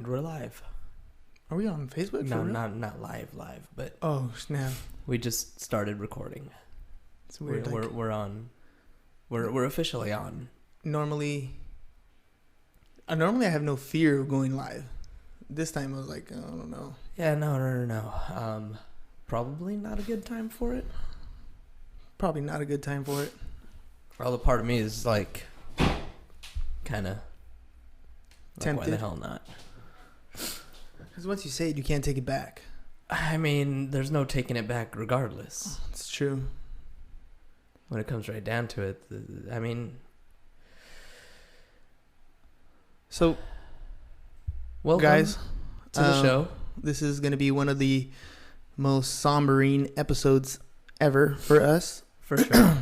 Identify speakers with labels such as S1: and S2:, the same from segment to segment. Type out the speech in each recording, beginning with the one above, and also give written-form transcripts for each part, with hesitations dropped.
S1: And we're live.
S2: Are we on Facebook?
S1: No, not live, but
S2: oh snap!
S1: we just started recording.
S2: It's weird.
S1: We're on. We're officially on.
S2: Normally I have no fear of going live. This time I was like, I don't know.
S1: Yeah, no. Probably not a good time for it.
S2: Probably not a good time for it.
S1: Well, the part of me is like, kind of.
S2: Tempted.
S1: Why the hell not?
S2: Because once you say it, you can't take it back.
S1: I mean, there's no taking it back regardless.
S2: It's true.
S1: When it comes right down to it, I mean...
S2: So,
S1: welcome
S2: guys,
S1: to the show.
S2: This is going to be one of the most sombering episodes ever for us.
S1: For sure.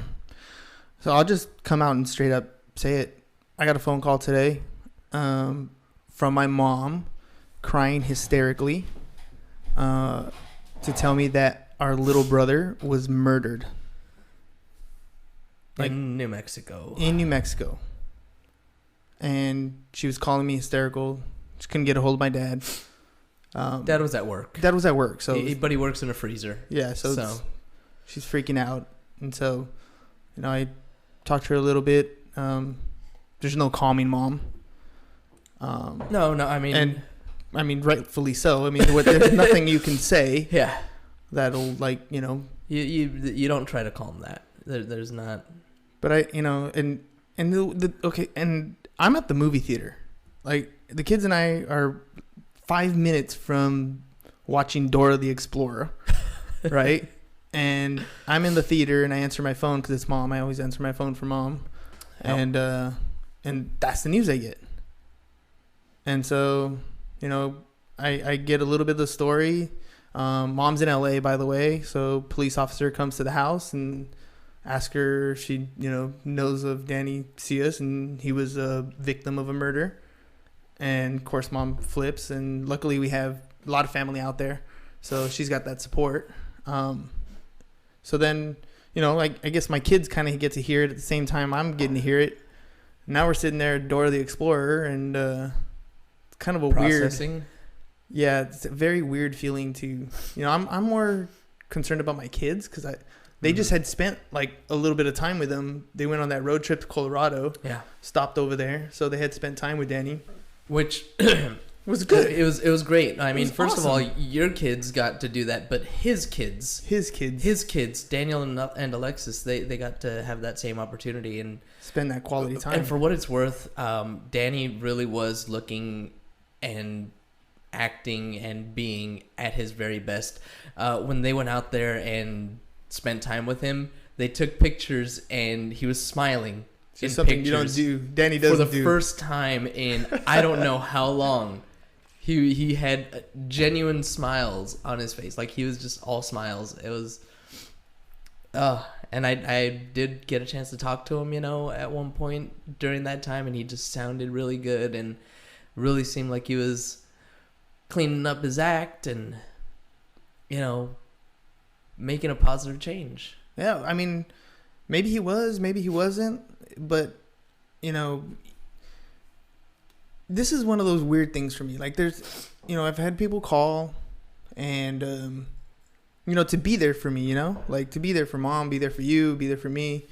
S2: So I'll just come out and straight up say it. I got a phone call today from my mom, crying hysterically, to tell me that our little brother was murdered.
S1: In New Mexico.
S2: And she was calling me hysterical. She couldn't get a hold of my dad.
S1: Dad was at work.
S2: So
S1: but he works in a freezer.
S2: Yeah, so. She's freaking out. And so, I talked to her a little bit. There's no calming mom.
S1: No, I mean...
S2: And, rightfully so. I mean, there's nothing you can say.
S1: Yeah.
S2: That'll,
S1: You don't try to calm that. There's not...
S2: But and I'm at the movie theater. Like, the kids and I are 5 minutes from watching Dora the Explorer, right? And I'm in the theater and I answer my phone because it's mom. I always answer my phone for mom. Yep. And that's the news I get. And so, I get a little bit of the story. Mom's in LA, by the way. So police officer comes to the house and asks her if she, knows of Daniel Sias, and he was a victim of a murder. And of course, mom flips. And luckily, we have a lot of family out there, so she's got that support. So then, I guess my kids kind of get to hear it at the same time I'm getting to hear it. Now we're sitting there at Dora the Explorer, and it's kind of a
S1: processing.
S2: Yeah, it's a very weird feeling to, I'm more concerned about my kids because they just had spent like a little bit of time with them. They went on that road trip to Colorado.
S1: Yeah.
S2: Stopped over there, so they had spent time with Danny,
S1: which
S2: was good.
S1: It was great. I mean, first
S2: awesome.
S1: of all, your kids got to do that, but his kids, Daniel and Alexis, they got to have that same opportunity and
S2: spend that quality time.
S1: And for what it's worth, Danny really was looking and acting and being at his very best. When they went out there and spent time with him, they took pictures and he was smiling.
S2: It's something you don't do. Danny doesn't do.
S1: For the first time in I don't know how long. He had genuine smiles on his face. Like, he was just all smiles. It was... and I did get a chance to talk to him, at one point during that time, and he just sounded really good and really seemed like he was cleaning up his act and, making a positive change.
S2: Yeah, I mean, maybe he was, maybe he wasn't, but, this is one of those weird things for me. Like, there's, I've had people call and, to be there for me, like to be there for mom, be there for you, be there for me,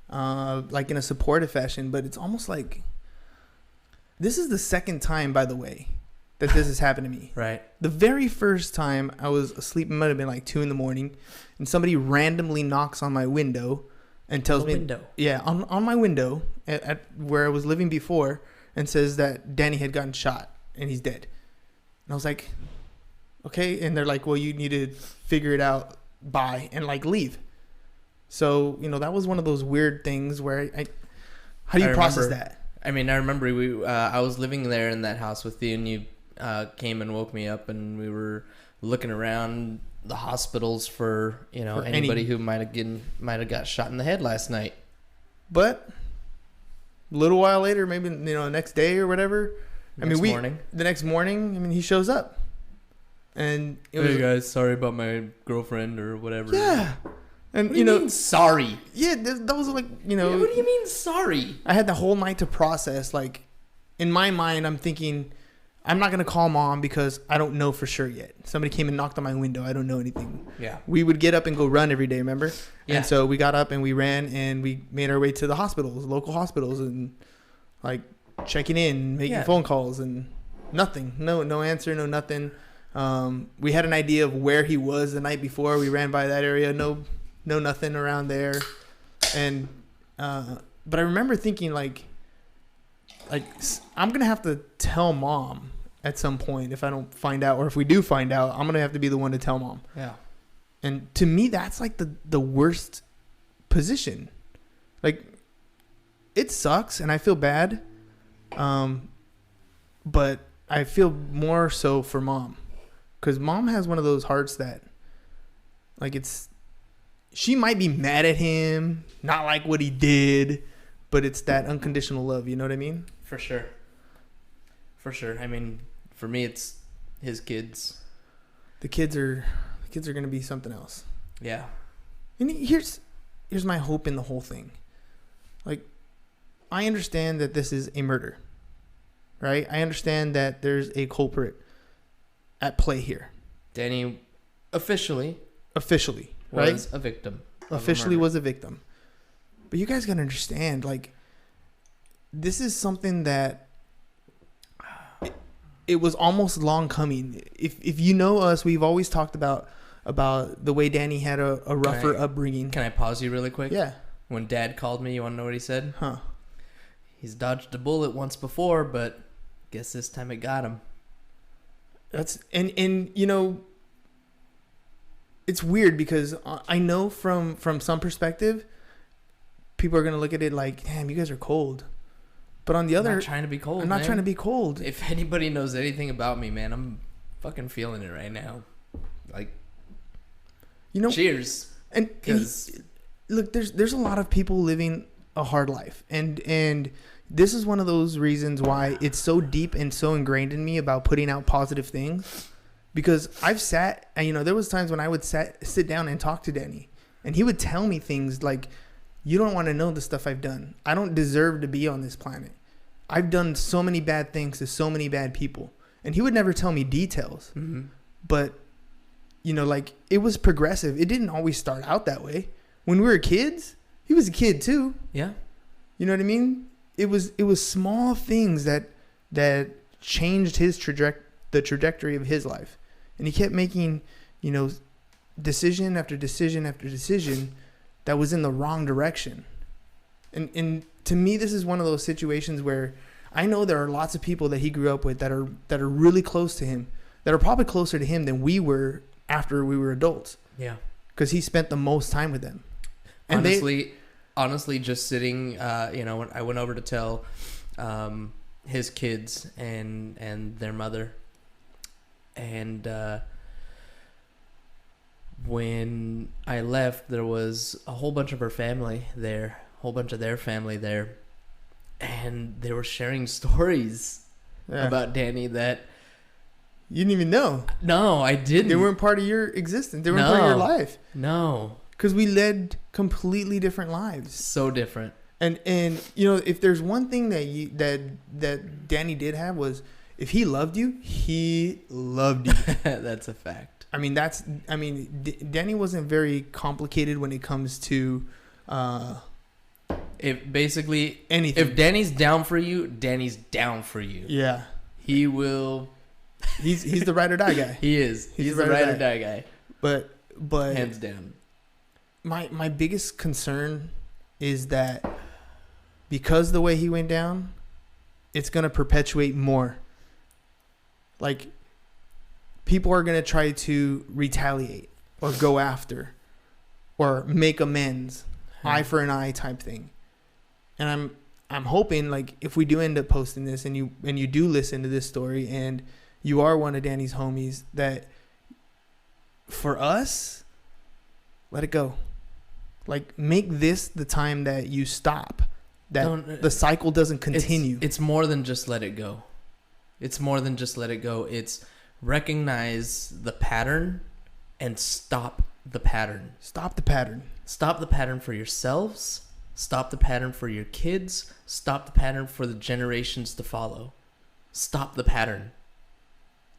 S2: like in a supportive fashion. But it's almost like this is the second time, by the way, that this has happened to me.
S1: Right.
S2: The very first time I was asleep, it might have been like 2 a.m, and somebody randomly knocks on my window and tells me, on my window at where I was living before, and says that Danny had gotten shot and he's dead. And I was like, okay. And they're like, well, you need to figure it out and leave. So, that was one of those weird things where how do you process that?
S1: I mean, I remember I was living there in that house with you, and you came and woke me up, and we were looking around the hospitals for anybody who might have got shot in the head last night.
S2: But a little while later, maybe the next day or whatever. The next morning, he shows up, and
S1: hey guys, sorry about my girlfriend or whatever.
S2: Yeah, and
S1: what do you mean sorry?
S2: Yeah, that was like
S1: what do you mean sorry?
S2: I had the whole night to process. Like, in my mind, I'm thinking, I'm not going to call mom because I don't know for sure yet. Somebody came and knocked on my window. I don't know anything.
S1: Yeah.
S2: We would get up and go run every day, remember?
S1: Yeah.
S2: And so we got up and we ran and we made our way to the hospitals, local hospitals, and like checking in, making phone calls, and nothing. No answer, no nothing. We had an idea of where he was the night before. We ran by that area. No nothing around there. And but I remember thinking like I'm going to have to tell mom at some point if I don't find out, or if we do find out, I'm going to have to be the one to tell mom.
S1: Yeah.
S2: And to me, that's like the worst position. Like, it sucks and I feel bad. But I feel more so for mom, because mom has one of those hearts that like she might be mad at him, not like what he did, but it's that unconditional love. You know what I mean?
S1: For sure. I mean, for me, it's his kids.
S2: The kids are going to be something else.
S1: Yeah.
S2: And here's my hope in the whole thing. Like, I understand that this is a murder, right? I understand that there's a culprit at play here.
S1: Danny officially
S2: right?
S1: was a victim.
S2: Officially was a victim. But you guys got to understand, like, this is something that it was almost long coming. If you know us, we've always talked about the way Danny had a rougher upbringing.
S1: Can I pause you really quick?
S2: Yeah.
S1: When Dad called me, you want to know what he said?
S2: Huh.
S1: He's dodged a bullet once before, but guess this time it got him.
S2: That's and you know, it's weird because I know from some perspective, people are gonna look at it like, damn, you guys are cold. But on the other,
S1: I'm not trying to be cold.
S2: I'm not trying to be cold.
S1: If anybody knows anything about me, man, I'm fucking feeling it right now. Like,
S2: you know,
S1: cheers.
S2: And look, there's a lot of people living a hard life, and this is one of those reasons why it's so deep and so ingrained in me about putting out positive things. Because I've sat, and you know, there was times when I would sit down and talk to Danny, and he would tell me things like, you don't want to know the stuff I've done. I don't deserve to be on this planet. I've done so many bad things to so many bad people. And he would never tell me details. Mm-hmm. But, you know, like, it was progressive. It didn't always start out that way. When we were kids, he was a kid too.
S1: Yeah.
S2: You know what I mean? It was small things that changed the trajectory of his life. And he kept making, you know, decision after decision after decision that was in the wrong direction. And to me, this is one of those situations where I know there are lots of people that he grew up with that are really close to him, that are probably closer to him than we were after we were adults.
S1: Yeah.
S2: Because he spent the most time with them. And
S1: honestly, just sitting, you know, I went over to tell his kids and their mother. And when I left, there was a whole bunch of her family there, a whole bunch of their family there, and they were sharing stories about Danny that
S2: you didn't even know.
S1: No, I didn't.
S2: They weren't part of your existence. They weren't part of your life.
S1: No,
S2: because we led completely different lives.
S1: So different.
S2: And you know, if there's one thing that Danny did have was, if he loved you, he loved you.
S1: That's a fact.
S2: I mean, Danny wasn't very complicated when it comes to
S1: if basically
S2: anything.
S1: If Danny's down for you, Danny's down for you.
S2: Yeah.
S1: He will.
S2: He's the ride or die guy.
S1: He is. He's the ride or die guy.
S2: But
S1: hands down.
S2: My biggest concern is that because the way he went down, it's gonna perpetuate more. Like, people are going to try to retaliate or go after or make amends, eye for an eye type thing. And I'm hoping, like, if we do end up posting this and you do listen to this story and you are one of Danny's homies, that for us, let it go. Like, make this the time that you stop, that the cycle doesn't continue.
S1: It's more than just let it go. It's more than just let it go. It's recognize the pattern and stop the pattern.
S2: Stop the pattern.
S1: Stop the pattern for yourselves. Stop the pattern for your kids. Stop the pattern for the generations to follow. Stop the pattern.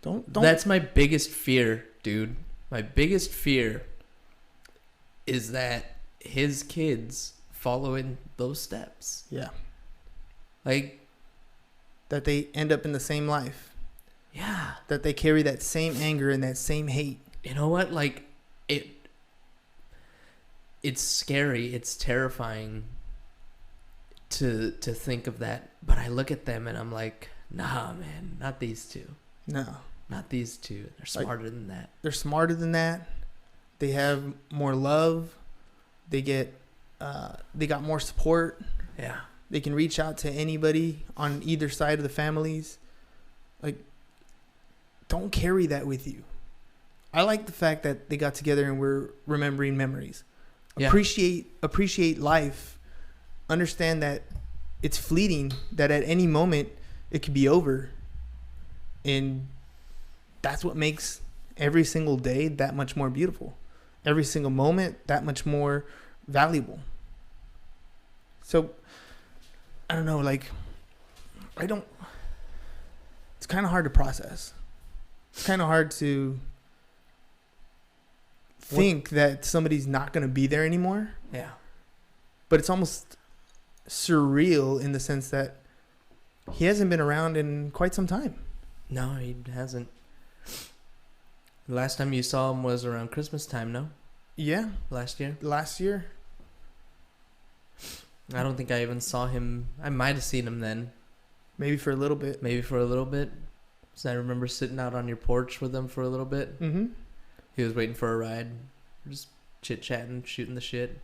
S2: Don't.
S1: That's my biggest fear, dude. My biggest fear is that his kids follow in those steps.
S2: Yeah.
S1: Like,
S2: that they end up in the same life.
S1: Yeah.
S2: That they carry that same anger and that same hate.
S1: You know what? Like, it's scary. It's terrifying to think of that. But I look at them and I'm like, nah, man, not these two.
S2: No.
S1: Not these two. They're smarter than that.
S2: They're smarter than that. They have more love. They got more support.
S1: Yeah.
S2: They can reach out to anybody on either side of the families. Like, don't carry that with you. I like the fact that they got together and we're remembering memories. Yeah. Appreciate life. Understand that it's fleeting, that at any moment it could be over. And that's what makes every single day that much more beautiful. Every single moment that much more valuable. So, I don't know, like, it's kind of hard to process. It's kind of hard to think that somebody's not going to be there anymore.
S1: Yeah. But
S2: it's almost surreal in the sense that he hasn't been around in quite some time.
S1: No, he hasn't. The last time you saw him was around Christmas time, no?
S2: Yeah.
S1: Last year?
S2: Last year.
S1: I don't think I even saw him. I might have seen him then.
S2: Maybe for a little bit.
S1: So I remember sitting out on your porch with him for a little bit.
S2: Mm-hmm.
S1: He was waiting for a ride. Just chit-chatting, shooting the shit.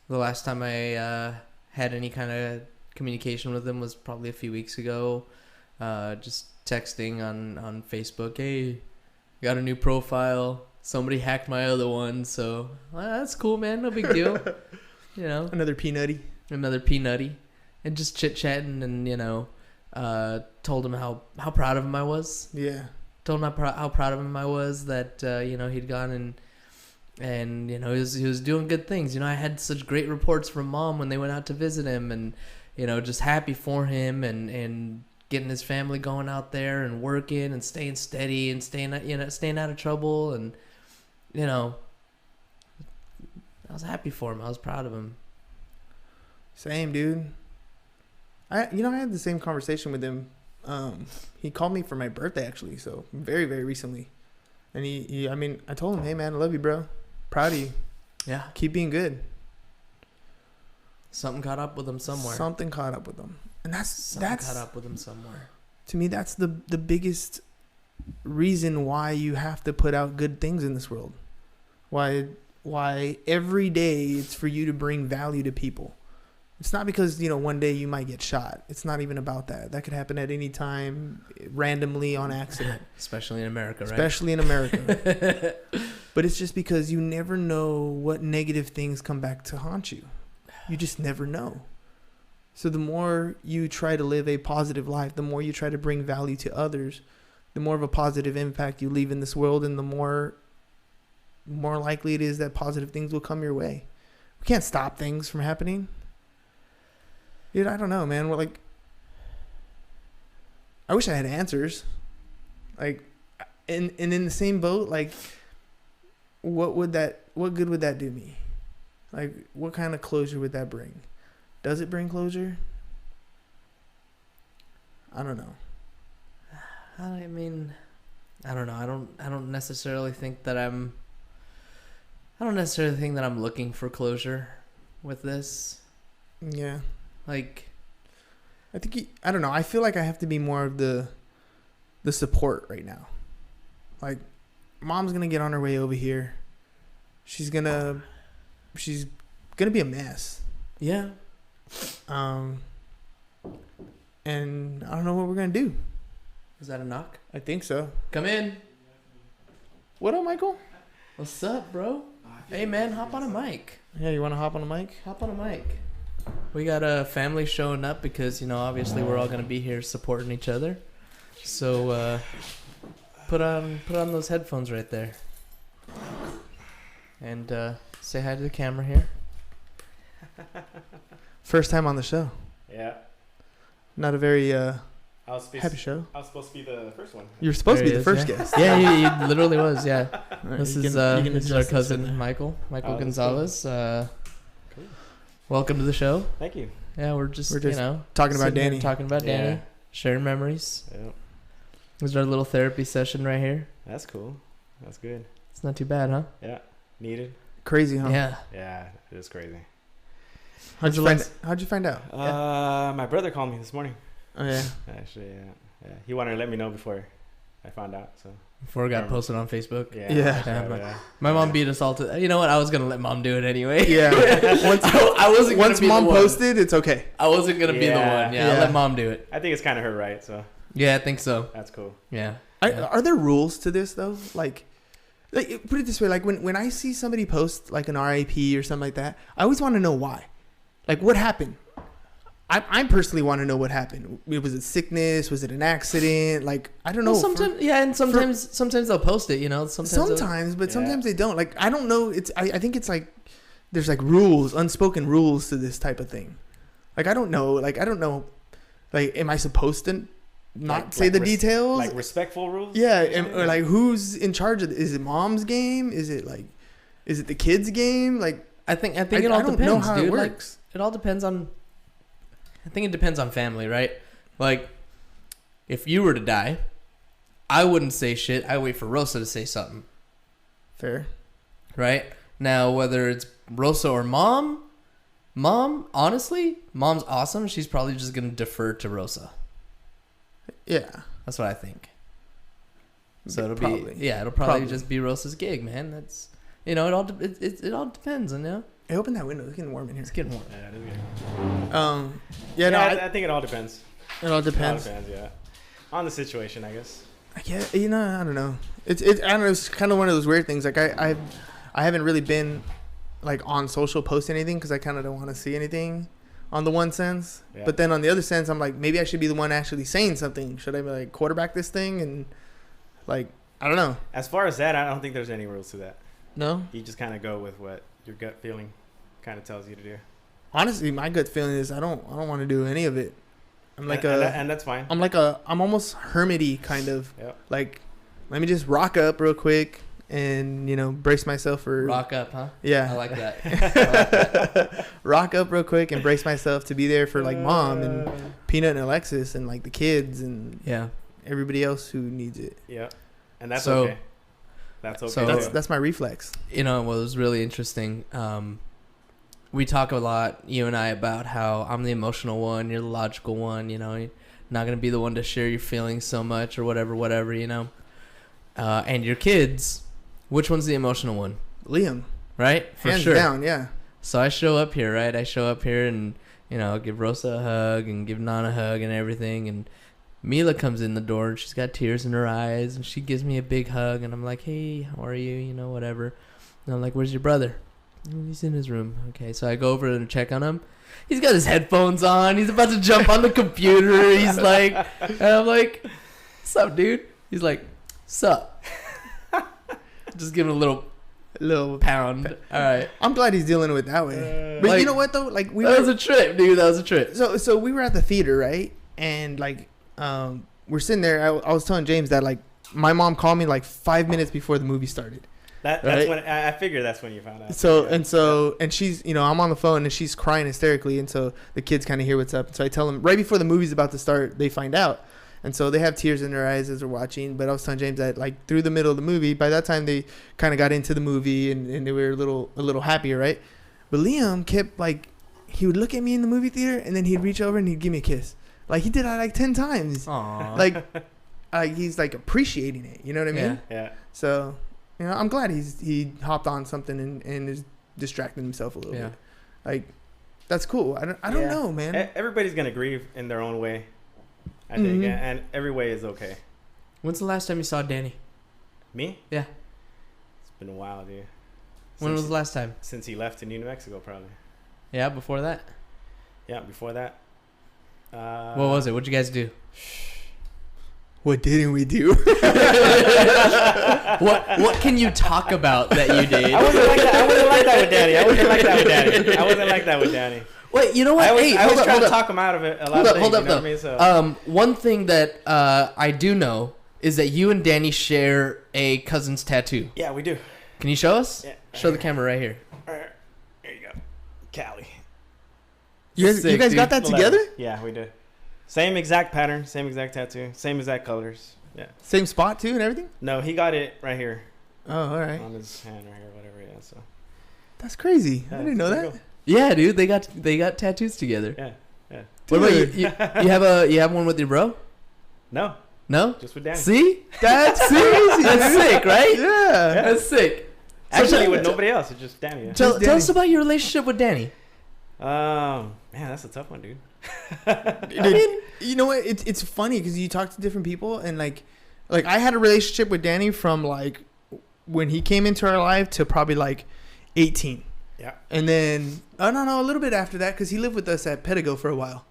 S1: The last time I had any kind of communication with him was probably a few weeks ago. Just texting on Facebook. Hey, got a new profile. Somebody hacked my other one. So, that's cool, man. No big deal. You know,
S2: another peanutty,
S1: and just chit chatting, and told him how proud of him I was.
S2: Yeah,
S1: told him how proud of him I was that he'd gone and he was doing good things. I had such great reports from Mom when they went out to visit him, and just happy for him and getting his family going out there and working and staying steady and staying out of trouble, and I was happy for him. I was proud of him.
S2: Same, dude. I had the same conversation with him. He called me for my birthday, actually, so very, very recently. And I told him, hey, man, I love you, bro. Proud of you.
S1: Yeah.
S2: Keep being good.
S1: Something caught up with him somewhere.
S2: Something caught up with him. And that's
S1: caught up with him somewhere.
S2: To me, that's the biggest reason why you have to put out good things in this world. Why every day it's for you to bring value to people. It's not because, one day you might get shot. It's not even about that. That could happen at any time, randomly, on accident.
S1: Especially in America, right?
S2: Especially in America. But it's just because you never know what negative things come back to haunt you. You just never know. So the more you try to live a positive life, the more you try to bring value to others, the more of a positive impact you leave in this world, and the more likely it is that positive things will come your way. We can't stop things from happening. Dude, I don't know, man. I wish I had answers. And in the same boat, what good would that do me? What kind of closure would that bring? Does it bring closure? I don't know.
S1: I mean, I don't know. I don't necessarily think that I'm looking for closure with this.
S2: Yeah.
S1: I
S2: think I don't know. I feel like I have to be more of the support right now. Mom's gonna get on her way over here. She's gonna be a mess.
S1: Yeah.
S2: And I don't know what we're gonna do.
S1: Is that a knock?
S2: I think so.
S1: Come in.
S2: What up, Michael?
S1: What's up, bro? Hey, man, hop on a mic.
S2: Yeah, you want to hop on a mic?
S1: Hop on a mic. We got a family showing up because, obviously we're all going to be here supporting each other. So, put on those headphones right there. And say hi to the camera here.
S2: First time on the show.
S3: Yeah.
S2: Not a very Happy show.
S3: I was supposed to be the first one.
S2: You're supposed to be the first
S1: guest.
S2: guest.
S1: Yeah, he literally was. Yeah.
S2: Right,
S1: This
S2: you
S1: is
S2: can
S1: this is our
S2: adjust this
S1: cousin
S2: for the-
S1: Michael
S3: Oh,
S1: Gonzalez.
S3: Cool.
S1: Welcome to the show.
S3: Thank you.
S1: Yeah, we're just
S2: talking about
S1: sitting here
S2: Danny.
S1: talking about
S3: Yeah.
S1: Danny, sharing memories.
S3: Yep.
S1: This is our little therapy session right here.
S3: That's cool. That's good.
S1: It's not too bad, huh?
S3: Yeah. Needed.
S2: Crazy, huh?
S1: Yeah.
S3: Yeah, it is crazy.
S2: How'd you find out?
S3: My brother called me this morning.
S2: Oh yeah.
S3: Actually, yeah. He wanted to let me know before I found out. So.
S1: Before it got posted on Facebook.
S3: Yeah.
S2: Yeah.
S1: My mom beat us all to. You know what? I was gonna let mom do it anyway.
S2: Yeah.
S1: I wasn't.
S2: Once
S1: gonna be
S2: mom
S1: the one.
S2: posted, it's okay.
S1: I wasn't gonna be the one. Yeah, I'll let mom do it.
S3: I think it's kind of her right. So.
S1: Yeah, I think so.
S3: That's cool.
S1: Yeah.
S2: Are there rules to this though? Like, put it this way: like when I see somebody post like an RIP or something like that, I always want to know why. Like, what happened? I personally want to know what happened. Was it sickness? Was it an accident? Like, I don't know.
S1: Well, sometimes they'll post it. You know,
S2: sometimes they don't. Like, I don't know. I think it's like there's like rules, unspoken rules to this type of thing. Like, I don't know. Like, am I supposed to not say the details?
S3: Like respectful rules?
S2: Yeah, or like who's in charge of it? Is it mom's game? Is it the kids' game? Like,
S1: I think it all depends,
S2: know how
S1: dude.
S2: it works.
S1: Like, it all depends on. I think it depends on family, right? Like, if you were to die, I wouldn't say shit. I wait for Rosa to say something.
S2: Fair.
S1: Right? Now, whether it's Rosa or mom, honestly, mom's awesome. She's probably just going to defer to Rosa.
S2: Yeah.
S1: That's what I think. So it'll
S2: probably
S1: probably just be Rosa's gig, man. That's, it all depends, you know?
S2: Hey, open that window. It's getting warm in here.
S1: It's getting warm.
S3: Yeah, it is
S2: No,
S3: good. I think it all depends.
S2: It all depends.
S3: Yeah. On the situation, I guess.
S2: Yeah, I don't know. I don't know. It's kind of one of those weird things. Like I haven't really been like on social post anything because I kind of don't want to see anything. On the one sense, but then on the other sense, I'm like, maybe I should be the one actually saying something. Should I be like quarterback this thing and like I don't know.
S3: As far as that, I don't think there's any rules to that.
S2: No,
S3: you just kind of go with what your gut feeling kind of tells you to do.
S2: Honestly, my gut feeling is I don't want to do any of it. I'm like
S3: and that's fine.
S2: I'm almost hermity kind of. Yep. Like, let me just rock up real quick and brace myself for
S1: rock up, huh?
S2: Yeah,
S1: I like that.
S2: Rock up real quick and brace myself to be there for like mom and Peanut and Alexis and like the kids and everybody else who needs it.
S3: Yeah, and that's okay. That's okay.
S2: So that's my reflex.
S1: What was really interesting. We talk a lot, you and I, about how I'm the emotional one, you're the logical one. You're not gonna be the one to share your feelings so much or whatever. And your kids. Which one's the emotional one?
S2: Liam.
S1: Right? For
S2: Hands
S1: sure.
S2: down, yeah.
S1: So I show up here, right? And, give Rosa a hug and give Nana a hug and everything. And Mila comes in the door and she's got tears in her eyes and she gives me a big hug. And I'm like, hey, how are you? Whatever. And I'm like, where's your brother? He's in his room. Okay, so I go over and check on him. He's got his headphones on. He's about to jump on the computer. He's like, and I'm like, what's up, dude? He's like, sup? Just give him a little pound. All right.
S2: I'm glad he's dealing with it that way. But you know what though? Like
S1: that was a trip, dude. That was a trip.
S2: So we were at the theater, right? And like we're sitting there. I was telling James that like my mom called me like 5 minutes before the movie started.
S3: That's when I figured that's when you found out.
S2: And she's I'm on the phone and she's crying hysterically, and so the kids kind of hear what's up. And so I tell them right before the movie's about to start, they find out. And so they have tears in their eyes as they're watching. But I was telling James that like through the middle of the movie, by that time they kind of got into the movie and they were a little happier, right? But Liam kept like, he would look at me in the movie theater and then he'd reach over and he'd give me a kiss. Like he did that like 10 times.
S1: Aww.
S2: Like he's like appreciating it. You know what I mean?
S3: Yeah.
S2: So, I'm glad he hopped on something and is distracting himself a little bit. Like, that's cool. I don't know, man.
S3: Everybody's going to grieve in their own way. I think, and every way is okay.
S1: When's the last time you saw Danny?
S3: Me?
S1: Yeah.
S3: It's been a while, dude.
S1: When was the last time?
S3: Since he left to New Mexico, probably.
S1: Yeah, before that?
S3: Yeah, before that.
S1: What was it? What'd you guys do?
S2: What didn't we do?
S1: What can you talk about that you did?
S3: I wasn't like that with Danny.
S1: Wait, you know what?
S3: I always
S1: hold
S3: try
S1: up.
S3: to talk him out of it. A lot of things,
S1: Hold up,
S3: you know
S1: though.
S3: what I mean? So,
S1: One thing that I do know is that you and Danny share a cousin's tattoo.
S3: yeah, we do.
S1: Can you show us?
S3: Yeah,
S1: Show the camera right here.
S3: All right, here you go, Cali.
S2: You
S1: Sick,
S2: guys
S1: dude.
S2: got that together?
S3: Yeah, we did. Same exact pattern, same exact tattoo, same exact colors. Yeah.
S2: Same spot too and everything?
S3: No, he got it right here
S2: Oh, all right.
S3: on his hand right here, whatever. Yeah. So.
S2: That's crazy. I
S3: Yeah,
S2: didn't know
S3: pretty
S2: that.
S3: cool.
S1: Yeah, dude, they got tattoos together.
S3: Yeah. Yeah.
S1: What about you?
S2: Dude.
S1: You have one with your bro?
S3: No,
S1: No?
S3: just with Danny.
S1: See?
S2: That's crazy.
S1: That's
S2: dude.
S1: sick, right?
S2: Yeah.
S1: That's sick.
S3: Actually,
S1: So-
S3: with nobody else. It's just Danny. Yeah.
S1: Tell
S2: Danny.
S1: us about your relationship with Danny.
S3: Man, that's a tough one, dude.
S2: Dude, you know what? It's funny because you talk to different people and like I had a relationship with Danny from like when he came into our life to probably like 18.
S3: Yeah.
S2: And then a little bit after that because he lived with us at Pedigo for a while,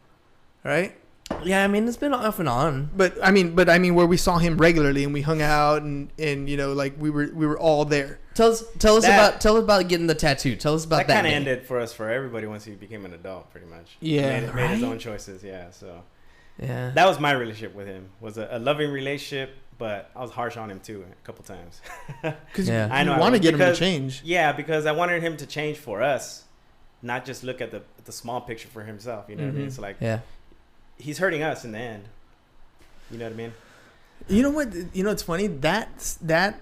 S2: right?
S1: Yeah, I mean, it's been off and on.
S2: But I mean where we saw him regularly and we hung out and you know like we were all there.
S1: Tell us about getting the tattoo. Tell us about
S3: That
S1: that.
S3: kind of
S1: day.
S3: ended for us for everybody once he became an adult, pretty much.
S2: Yeah,
S3: made his
S1: right?
S3: own choices. Yeah, so
S1: Yeah.
S3: that was my relationship with him. Was a loving relationship, but I was harsh on him too a couple times.
S2: Because
S1: Yeah.
S3: I know
S2: you
S3: I
S2: want to
S3: was,
S2: get him to
S3: because-
S2: change.
S3: Yeah, because I wanted him to change for us, not just look at the small picture for himself. You know what I mean?
S2: Mhm.
S3: So like,
S1: Yeah.
S3: he's hurting us in the end. You know what I mean?
S2: You know what? You know it's funny that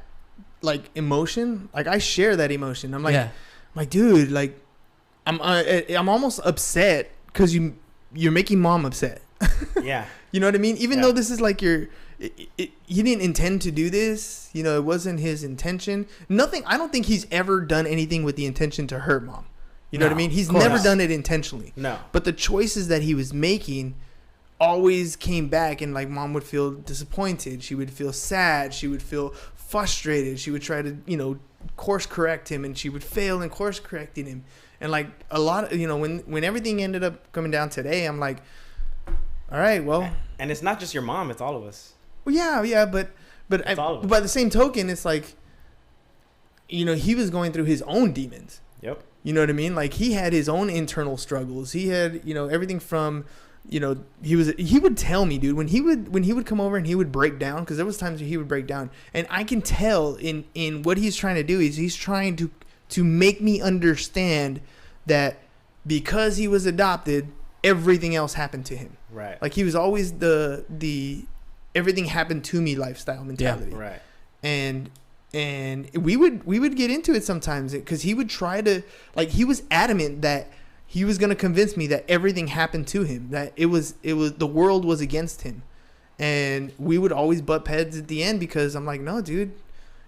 S2: like emotion. Like I share that emotion. I'm like,
S1: yeah.
S2: dude, like I'm almost upset because you're making mom upset.
S3: Yeah.
S2: You know what I mean? Even
S3: Yeah.
S2: though this is like he didn't intend to do this. You know, it wasn't his intention. Nothing. I don't think he's ever done anything with the intention to hurt mom. You know what I
S3: No,
S2: mean? He's
S3: of course
S2: never
S3: not.
S2: done it intentionally.
S3: No.
S2: But the choices that he was making always came back and like mom would feel disappointed. She would feel sad. She would feel frustrated. She would try to, you know, course correct him and she would fail in course correcting him. And like a lot of, you know, when everything ended up coming down today, I'm like, all right, well,
S3: And it's not just your mom; it's all of us.
S2: well yeah, but
S3: It's all of us.
S2: by the same token, it's like, you know, he was going through his own demons.
S3: Yep.
S2: You know what I mean? Like he had his own internal struggles. He had, you know, everything from, you know, he would tell me, dude, when he would come over and he would break down, because there was times where he would break down, and I can tell in what he's trying to do is he's trying to make me understand that because he was adopted, everything else happened to him.
S3: Right.
S2: Like he was always the everything happened to me lifestyle mentality.
S3: Right.
S2: And we would get into it sometimes because he would try to, like, he was adamant that he was going to convince me that everything happened to him, that it was the world was against him. And we would always butt heads at the end because I'm like, no, dude,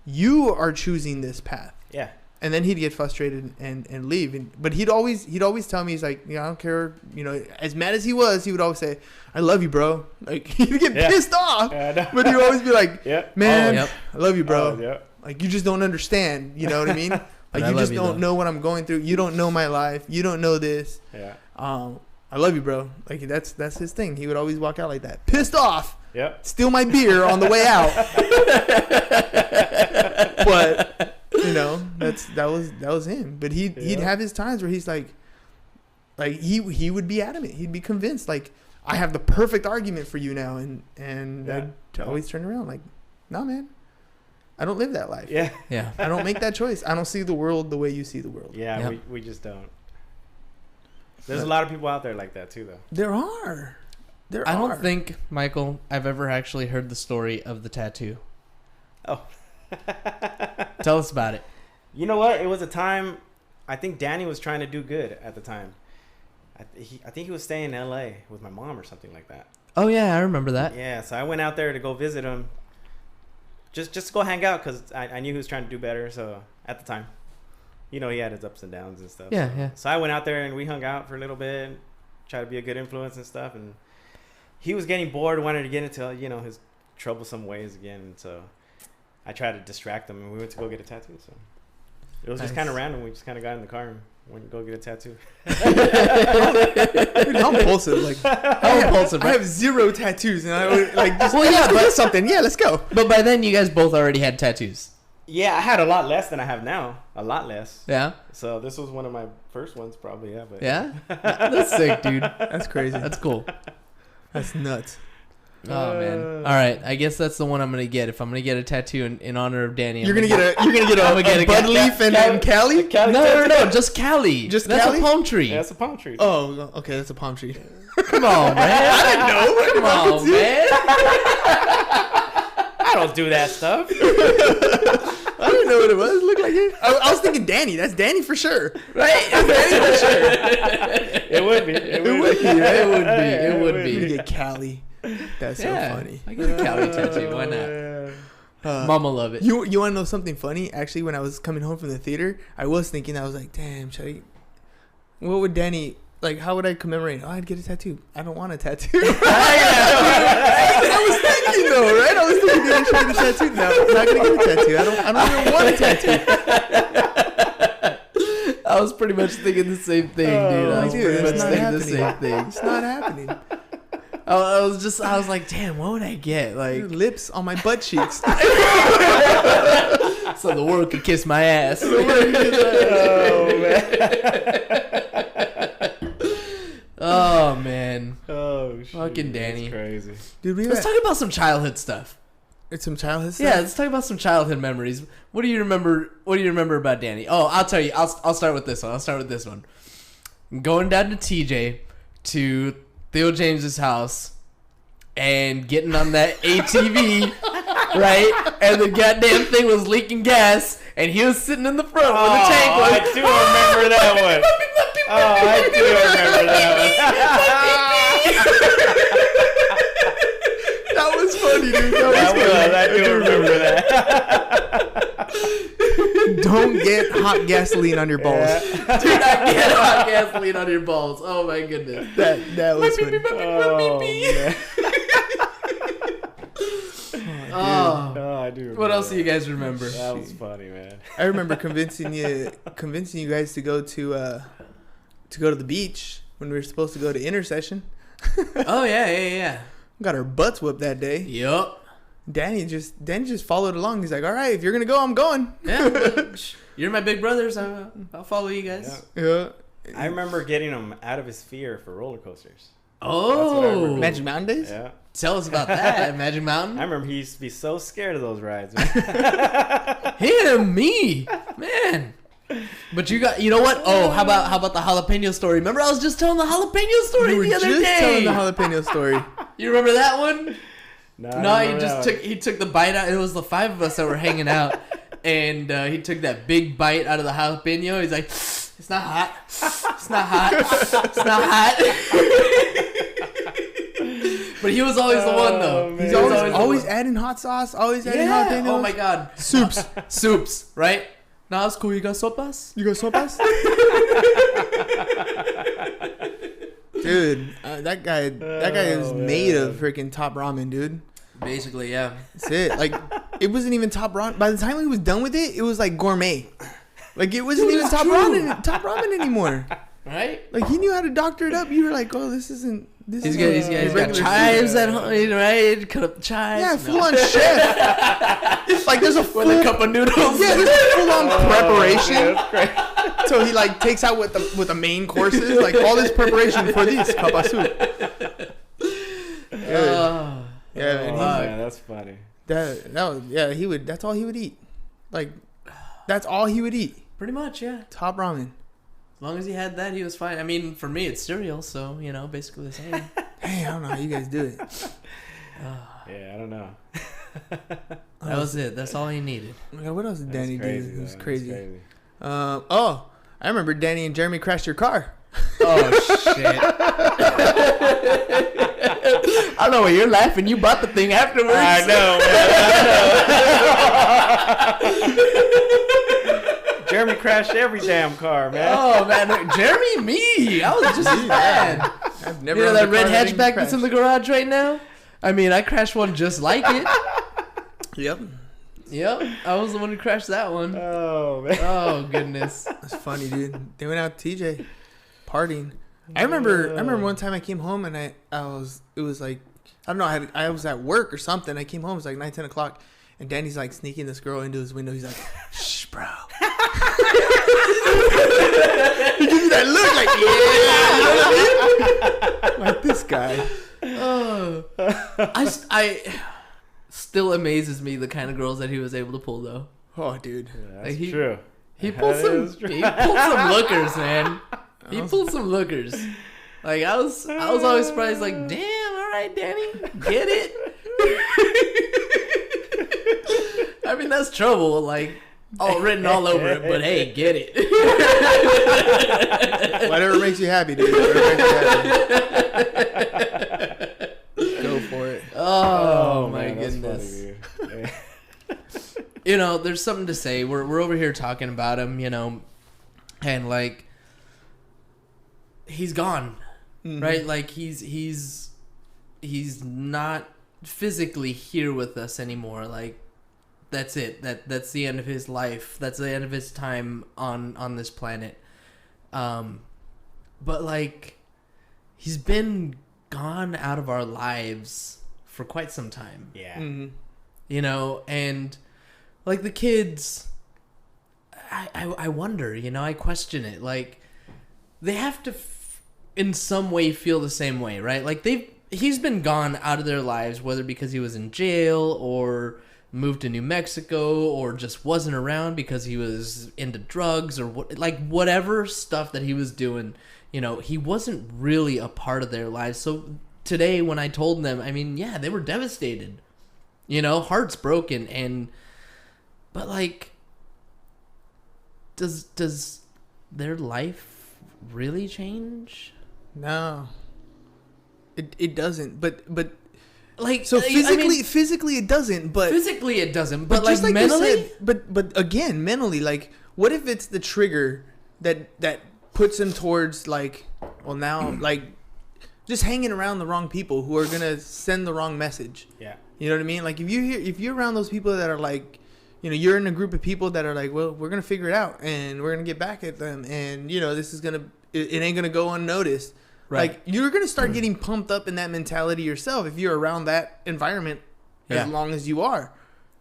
S2: you are choosing this path.
S3: Yeah.
S2: And then he'd get frustrated and leave. But he'd always tell me, he's like, I don't care. You know, as mad as he would always say, I love you, bro. Like he'd get pissed off,
S3: Yeah, I know.
S2: but he'd always be like,
S3: Yep.
S2: man,
S1: Oh, yep.
S2: I love you, bro.
S3: Oh, yep.
S2: Like you just don't understand. You know what I mean? Like
S1: I
S2: you
S1: love
S2: just
S1: you,
S2: don't
S1: though.
S2: know what I'm going through. You don't know my life. You don't know this.
S3: Yeah.
S2: I love you, bro. Like that's his thing. He would always walk out like that, pissed off.
S3: Yep.
S2: Steal my beer on the way out. But you know, that was him. But he'd have his times where he's like he would be adamant. He'd be convinced like I have the perfect argument for you now, and
S3: Yeah.
S2: I'd always turn around like, no, man, I don't live that life.
S3: Yeah.
S1: Yeah.
S2: I don't make that choice. I don't see the world the way you see the world.
S3: Yeah.
S1: Yep.
S3: We just don't. There's a lot of people out there like that too, though.
S2: There are.
S1: I don't think, Michael, I've ever actually heard the story of the tattoo.
S3: Oh.
S1: Tell us about it.
S3: You know what? It was a time. I think Danny was trying to do good at the time. I think he was staying in L.A. with my mom or something like that.
S1: Oh, yeah, I remember that.
S3: Yeah, so I went out there to go visit him, just to go hang out because I knew he was trying to do better. So at the time, you know, he had his ups and downs and stuff.
S1: Yeah,
S3: so.
S1: yeah.
S3: So I went out there and we hung out for a little bit, tried to be a good influence and stuff. And he was getting bored, wanted to get into, you know, his troublesome ways again. And so I tried to distract him, and we went to go get a tattoo. So it was just
S1: Nice.
S3: kind of random. We just kind of got in the car and went to go get a tattoo.
S2: Dude, how impulsive! Like
S1: How impulsive,
S2: I
S1: right?
S2: have 0 tattoos, and I would like just
S1: Well, yeah,
S2: let's go
S1: but-
S2: get something. Yeah, let's go.
S1: But by then, you guys both already had tattoos.
S3: Yeah, I had a lot less than I have now. A lot less.
S1: Yeah.
S3: So this was one of my first ones, probably. Yeah. But
S1: Yeah. That's sick, dude.
S2: That's crazy.
S1: That's cool.
S2: That's nuts.
S1: Oh man! All right, I guess that's the one I'm gonna get. If I'm gonna get a tattoo in honor of Danny,
S2: You're gonna get a bud leaf and Cali.
S1: No, just Cali.
S2: Just
S1: that's
S2: Cali?
S1: a palm tree.
S3: Yeah, that's a palm tree.
S2: Oh, okay, that's a palm tree.
S1: Come on, man. I didn't know. Come on, man.
S3: I don't do that stuff.
S2: I didn't know what it was. It looked like it. I was thinking Danny. That's Danny for sure.
S1: Right?
S2: Danny for sure.
S3: It would be.
S1: It would be.
S2: You get Cali. That's so funny.
S1: I get a Cali tattoo. Why not? Mama love it.
S2: You want to know something funny? Actually, when I was coming home from the theater, I was thinking, I was like, damn, what would Danny, like, how would I commemorate? Oh, I'd get a tattoo. I don't want a tattoo. I was thinking, though, right? I was thinking, dude, I should get a tattoo. No, I'm not going to get a tattoo. I don't even want a tattoo.
S1: I was pretty much thinking the same thing, dude. I was pretty much thinking the same thing.
S2: It's not happening.
S1: I was like, damn, what would I get? Like
S2: lips on my butt cheeks.
S1: So the world could kiss my ass.
S3: Oh, man.
S1: Oh, man.
S3: Oh, shit.
S1: Fucking Danny.
S3: That's crazy.
S2: Dude,
S1: Let's talk about some childhood stuff.
S2: It's some childhood stuff?
S1: Yeah, let's talk about some childhood memories. What do you remember about Danny? Oh, I'll tell you. I'll start with this one. Going down to TJ to Theo James's house and getting on that ATV, right? And the goddamn thing was leaking gas, and he was sitting in the front with the tank.
S3: I do remember that one. I do remember that one.
S2: That was funny, dude.
S3: I do remember that.
S2: Don't get hot gasoline on your balls.
S1: Do not get hot gasoline on your balls. Oh my goodness.
S2: That was funny.
S3: Oh, man.
S1: Oh,
S3: I do remember
S1: what else
S3: that.
S1: do you guys remember?
S3: That was funny, man.
S2: I remember convincing you guys to go to the beach when we were supposed to go to intercession.
S1: Oh yeah.
S2: Got our butts whooped that day.
S1: Yup.
S2: Danny just followed along. He's like, all right, if you're gonna go, I'm going.
S1: Yeah, you're my big brothers. I'll follow you guys.
S2: Yeah.
S3: I remember getting him out of his fear for roller coasters.
S1: Oh,
S2: Magic Mountain days?
S3: Yeah.
S1: Tell us about that, Magic Mountain.
S3: I remember he used to be so scared of those rides, man.
S1: Me, man. But you know what? Oh, how about the jalapeno story? Remember, I was just telling the jalapeno story the other day.
S2: Telling the jalapeno story.
S1: You remember that one?
S3: No,
S1: he took the bite out. It was the 5 of us that were hanging out, and he took that big bite out of the jalapeno. He's like, "It's not hot. It's not hot. It's not hot." But he was always the one, though.
S3: Man.
S2: He's always adding hot sauce. Always adding jalapenos.
S1: Oh my god. Soups, right? Nah, it's cool. You got sopas?
S2: You got sopas? Dude, that guy is made of freaking top ramen, dude.
S1: Basically, yeah.
S2: That's it. Like, it wasn't even top ramen. By the time he was done with it, it was like gourmet. Like, it wasn't even top ramen anymore.
S1: Right?
S2: Like, he knew how to doctor it up. You were like, oh, this isn't.
S1: He's got chives at home, right? Cut up the chives.
S2: Yeah, full on chef. Like, there's a full
S1: with a cup of noodles.
S2: Yeah, there's a full on preparation.
S3: Yeah, that's great.
S2: So he like takes out with the main courses, like all this preparation for these papa soup.
S1: Oh,
S2: Yeah, man,
S3: Man, that's funny.
S2: he would. That's all he would eat. Like, that's all he would eat.
S1: pretty much, yeah.
S2: Top ramen.
S1: As long as he had that, he was fine. I mean, for me, it's cereal, so, basically the same.
S2: Hey, I don't know how you guys do it.
S3: Yeah, I don't know.
S1: That was it. That's all he needed.
S2: What else did Danny do? It was crazy.
S3: Crazy.
S2: I remember Danny and Jeremy crashed your car.
S1: Oh, shit. I don't know why you're laughing. You bought the thing afterwards.
S3: I know, man. Jeremy crashed every damn car, man.
S1: Oh, man. Jeremy, me. I was just as bad.
S2: I've never.
S1: You know
S2: owned a
S1: that red
S2: car didn't
S1: hatchback that's in
S2: crash.
S1: the garage right now? I mean, I crashed one just like it. Yep. I was the one who crashed that one.
S3: Oh, man.
S1: Oh, goodness.
S2: That's funny, dude. They went out to TJ partying. I remember one time I came home and it was like, I don't know, I was at work or something. I came home, it was like 9, 10 o'clock. And Danny's like sneaking this girl into his window. He's like, shh, bro. He gives me that look like, yeah. You know what I mean? Like this guy.
S1: Oh, I still amazes me the kind of girls that he was able to pull though.
S2: Oh, dude.
S3: Yeah, that's
S1: Like,
S3: true.
S1: He pulled some lookers, man. He pulled some lookers. Like I was always surprised. Like, damn, all right, Danny, get it. I mean, that's trouble. Like, all written all over it. But hey, get it.
S2: Whatever makes you happy, dude. Whatever makes you happy. Go for it.
S1: Oh my
S3: man, that's
S1: goodness.
S3: funny, dude.
S1: You know, there's something to say. We're over here talking about him, you know, and like he's gone, right? Like he's not physically here with us anymore. Like that's it. That's the end of his life. That's the end of his time on this planet. But like he's been gone out of our lives for quite some time.
S3: Yeah.
S1: You know, and like the kids, I wonder, you know, I question it. Like they have to in some way feel the same way, right? Like he's been gone out of their lives, whether because he was in jail or moved to New Mexico or just wasn't around because he was into drugs or whatever stuff that he was doing, you know, he wasn't really a part of their lives. So today when I told them, I mean, yeah, they were devastated, you know, hearts broken. But like, does their life really change?
S2: No, it doesn't. But
S1: like,
S2: so physically,
S1: I mean,
S2: physically it doesn't. But
S1: physically it doesn't. But
S2: just
S1: like
S2: you
S1: mentally,
S2: said, but again, mentally, like, what if it's the trigger that puts him towards like, well, now like, just hanging around the wrong people who are gonna send the wrong message.
S3: Yeah.
S2: You know what I mean? Like if you're around those people that are like, you know, you're in a group of people that are like, well, we're going to figure it out and we're going to get back at them. And, you know, this is it ain't going to go unnoticed.
S1: right?
S2: Like you're going to start getting pumped up in that mentality yourself if you're around that environment as long as you are.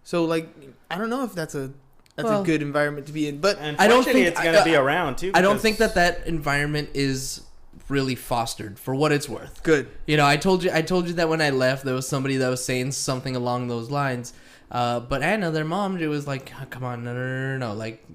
S2: So like, I don't know if that's a good environment to be in, but
S3: I don't think it's going to be around too.
S1: I don't think that environment is really fostered for what it's worth.
S2: Good.
S1: You know, I told you that when I left, there was somebody that was saying something along those lines. But Anna, their mom, it was like, oh, come on, no, like,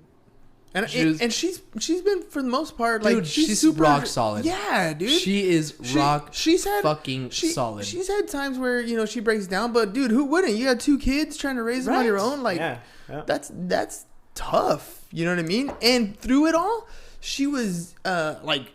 S2: and she's been for the most part,
S1: dude,
S2: like,
S1: she's
S2: super
S1: rock solid.
S2: Yeah, dude,
S1: she is fucking solid.
S2: She's had times where, you know, she breaks down, but dude, who wouldn't? You got 2 kids trying to raise them on your own, like, that's tough. You know what I mean? And through it all, she was like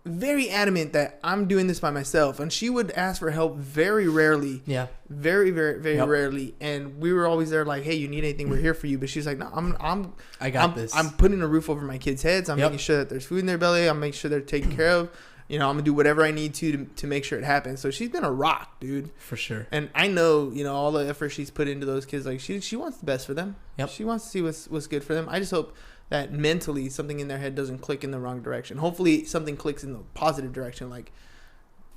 S2: very adamant that I'm doing this by myself, and she would ask for help very rarely. Yeah, very rarely. And we were always there, like, hey, you need anything, we're here for you. But she's like, no, I got this. I'm putting a roof over my kids' heads. I'm making sure that there's food in their belly. I'm making sure they're taken care of. You know, I'm gonna do whatever I need to make sure it happens. So she's been a rock, dude,
S1: for sure. And
S2: I know, you know, all the effort she's put into those kids. Like she wants the best for them. Yep. She wants to see what's good for them. I just hope that mentally something in their head doesn't click in the wrong direction. Hopefully something clicks in the positive direction. Like,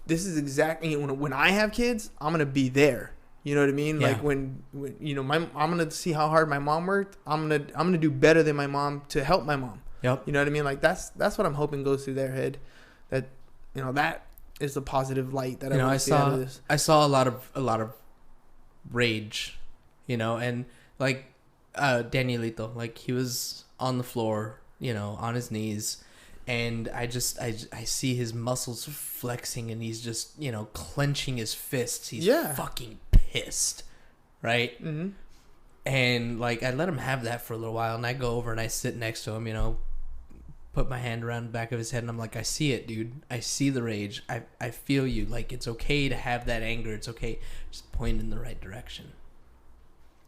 S2: this is exactly when I have kids, I'm gonna be there. You know what I mean? Yeah. Like when you know, I'm gonna see how hard my mom worked. I'm gonna do better than my mom to help my mom. Yep. You know what I mean? Like that's what I'm hoping goes through their head. That, you know, that is the positive light that I see out of this.
S1: I saw a lot of rage, you know, and like Danielito, like he was on the floor, you know, on his knees, and I see his muscles flexing, and he's just, you know, clenching his fists. He's fucking pissed, right? Mm-hmm. And like I let him have that for a little while, and I go over and I sit next to him, you know, put my hand around the back of his head, and I'm like, I see it, dude. I see the rage. I feel you. Like, it's okay to have that anger. It's okay. Just point in the right direction.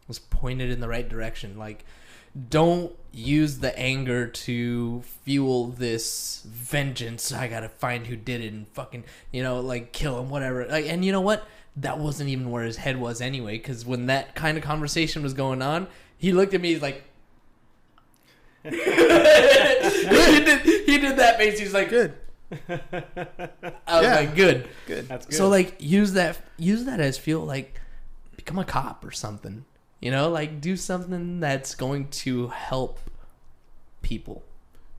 S1: Just point it in the right direction. Like, don't use the anger to fuel this vengeance. I gotta find who did it and fucking, you know, like, kill him, whatever. Like, and you know what? That wasn't even where his head was anyway, because when that kind of conversation was going on, he looked at me, he's like, he did that face. He's like, good. I was like, good. That's good. So like, use that as fuel. Like, become a cop or something. You know, like do something that's going to help people.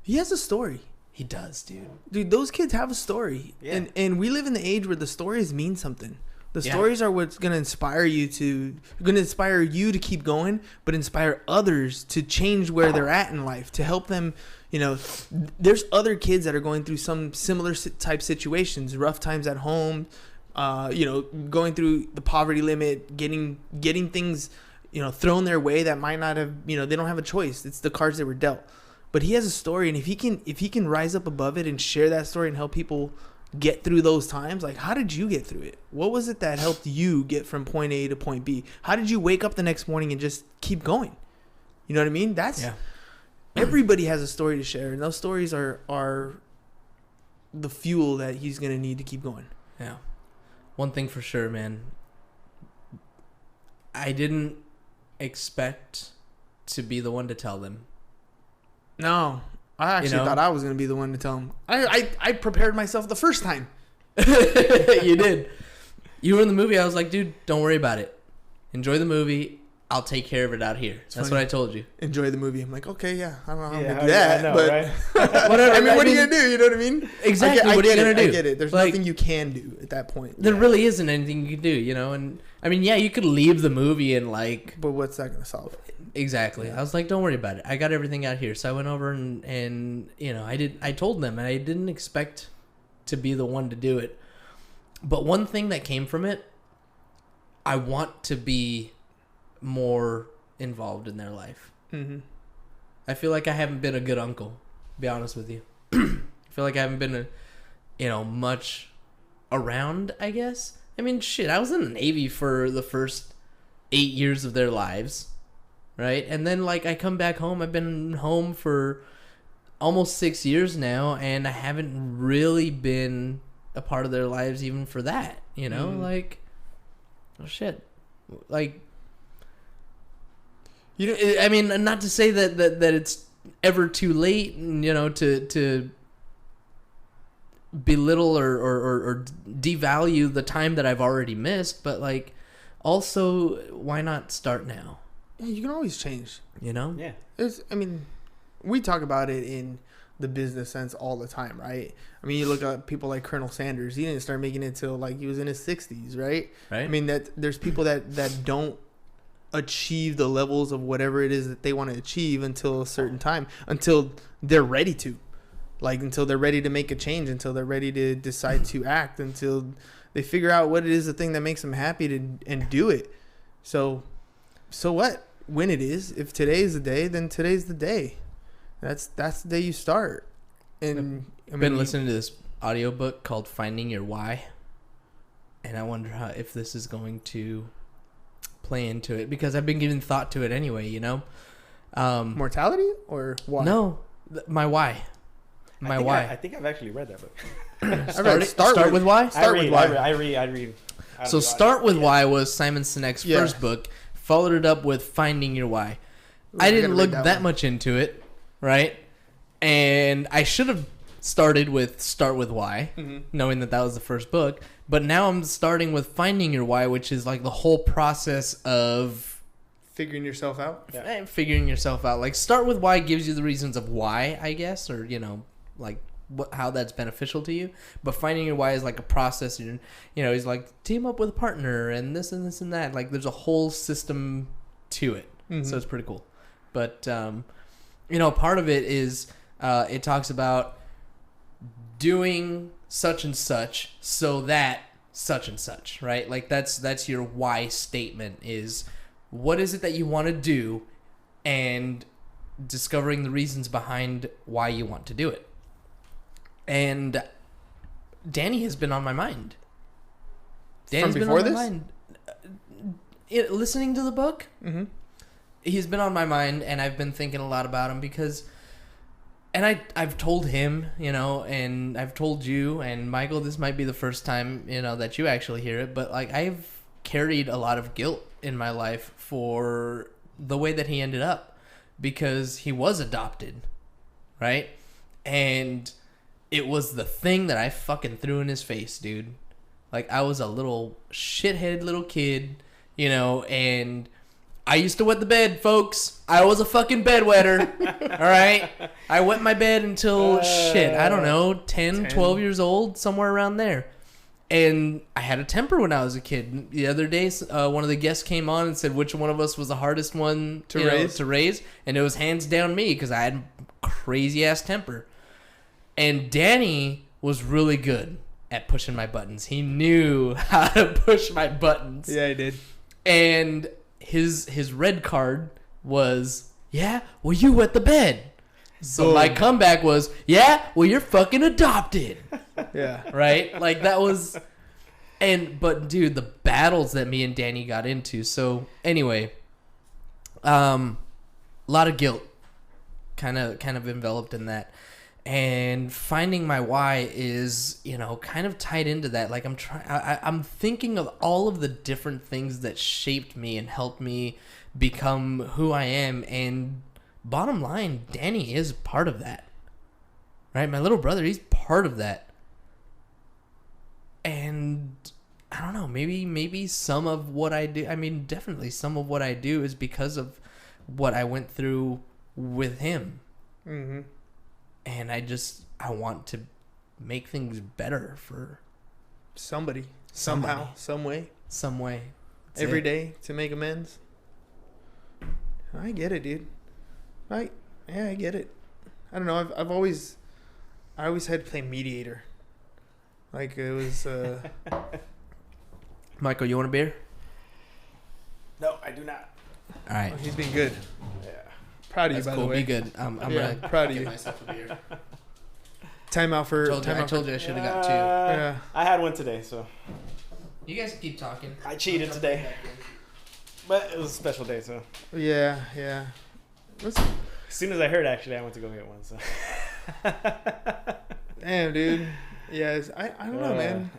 S2: He has a story.
S1: He does, dude.
S2: Dude, those kids have a story.
S3: Yeah.
S2: And we live in the age where the stories mean something. The
S1: Yeah.
S2: stories are what's going to inspire you to keep going, but inspire others to change where they're at in life, to help them. You know, there's other kids that are going through some similar type situations, rough times at home, going through the poverty limit, getting things, thrown their way that might not have, they don't have a choice. It's the cards they were dealt. But he has a story, and if he can rise up above it and share that story and help people get through those times, like, how did you get through it? What was it that helped you get from point A to point B? How did you wake up the next morning and just keep going? You know what I mean? Everybody has a story to share, and those stories are the fuel that he's going to need to keep going.
S1: Yeah. One thing for sure, man. I didn't expect to be the one to tell them.
S2: No, I actually thought I was going to be the one to tell him. I prepared myself the first time.
S1: You did. You were in the movie. I was like, dude, don't worry about it. Enjoy the movie. I'll take care of it out here. That's what I told you.
S2: Enjoy the movie. I'm like, okay, yeah. I don't know how I'm going to do
S3: I
S2: that.
S3: know,
S2: but
S3: right?
S2: whatever. I mean, what are you going to do? You know what I mean?
S1: Exactly. What are you going to do?
S2: I get it. There's nothing you can do at that point.
S1: There really isn't anything you can do, And I mean, yeah, you could leave the movie and like...
S2: But what's that going to solve?
S1: Exactly. I was like, don't worry about it. I got everything out here. So I went over and I told them, and I didn't expect to be the one to do it. But one thing that came from it, I want to be more involved in their life.
S2: Mm-hmm.
S1: I feel like I haven't been a good uncle, to be honest with you. I feel like I haven't been much around, I guess. I mean, shit, I was in the Navy for the first 8 years of their lives. Right? And then, like, I come back home. I've been home for almost 6 years now, and I haven't really been a part of their lives even for that. Like, oh, shit. Like, I mean, not to say that it's ever too late, to belittle or devalue the time that I've already missed, but, like, also, why not start now?
S2: Yeah, you can always change.
S3: Yeah.
S2: We talk about it in the business sense all the time, right? I mean, you look at people like Colonel Sanders. He didn't start making it until like he was in his 60s, right?
S1: Right.
S2: I mean, there's people that don't achieve the levels of whatever it is that they want to achieve until a certain time, until they're ready to. Like, until they're ready to make a change, until they're ready to decide to act, until they figure out what it is, the thing that makes them happy and do it. So what? When it is, if today's the day, then today's the day. That's the day you start. And
S1: I've been listening to this audiobook called Finding Your Why, and I wonder if this is going to play into it, because I've been giving thought to it anyway,
S2: mortality or why?
S1: No, my why. My why.
S3: I think I've actually read that book.
S1: Start with why.
S3: I read.
S1: So Start with Why was Simon Sinek's first book. Followed it up with Finding Your Why. I didn't look that much into it, right? And I should have started with Start with Why, knowing that was the first book. But now I'm starting with Finding Your Why, which is like the whole process of
S2: figuring yourself out.
S1: Figuring yourself out. Like, Start with Why gives you the reasons of why, I guess, or like how that's beneficial to you. But Finding Your Why is like a process. He's like, team up with a partner and this and this and that. Like, there's a whole system to it. So it's pretty cool. But part of it is it talks about doing such and such so that such and such, right? Like, that's your why statement, is what is it that you want to do, and discovering the reasons behind why you want to do it. And Danny has been on my mind.
S2: Danny's been on my mind.
S1: Listening to the book, he's been on my mind, and I've been thinking a lot about him because, and I've told him, and I've told you, and Michael, this might be the first time, that you actually hear it, but like, I've carried a lot of guilt in my life for the way that he ended up, because he was adopted, right? And it was the thing that I fucking threw in his face, dude. Like, I was a little shitheaded little kid, and I used to wet the bed, folks. I was a fucking bedwetter. All right? I wet my bed until, I don't know, 10, 12 years old, somewhere around there. And I had a temper when I was a kid. The other day, one of the guests came on and said which one of us was the hardest one to raise. And it was hands down me because I had crazy-ass temper. And Danny was really good at pushing my buttons. He knew how to push my buttons.
S2: Yeah, he did.
S1: And his red card was, yeah, well, you wet the bed. So my comeback was, yeah, well, you're fucking adopted.
S2: Yeah.
S1: Right? Like, that was... But, dude, the battles that me and Danny got into. So, anyway, a lot of guilt kind of enveloped in that. And finding my why is, kind of tied into that. Like, I'm thinking of all of the different things that shaped me and helped me become who I am. And bottom line, Danny is part of that. Right? My little brother, he's part of that. And I don't know, maybe some of what I do, definitely some of what I do is because of what I went through with him.
S2: Mm-hmm.
S1: And I want to make things better for
S2: somebody, somehow, some way.
S1: That's
S2: every day to make amends. I get it, dude. I get it. I don't know. I always had to play Mediator. Like it was.
S1: Michael, you want a beer?
S3: No, I do not.
S1: All right.
S2: Oh, he's been good.
S3: Yeah.
S2: Proud of
S1: That's
S2: you, by
S1: cool.
S2: the way.
S1: Be good. I'm gonna
S2: proud of
S1: get
S2: you.
S1: myself a beer.
S2: Time out for.
S1: I told you I should have got two.
S2: Yeah.
S3: I had one today, so.
S1: You guys keep talking.
S3: I cheated today. But it was a special day, so.
S2: Yeah.
S3: As soon as I heard, actually, I went to go get one, so.
S2: Damn, dude. Yes, I don't know, man.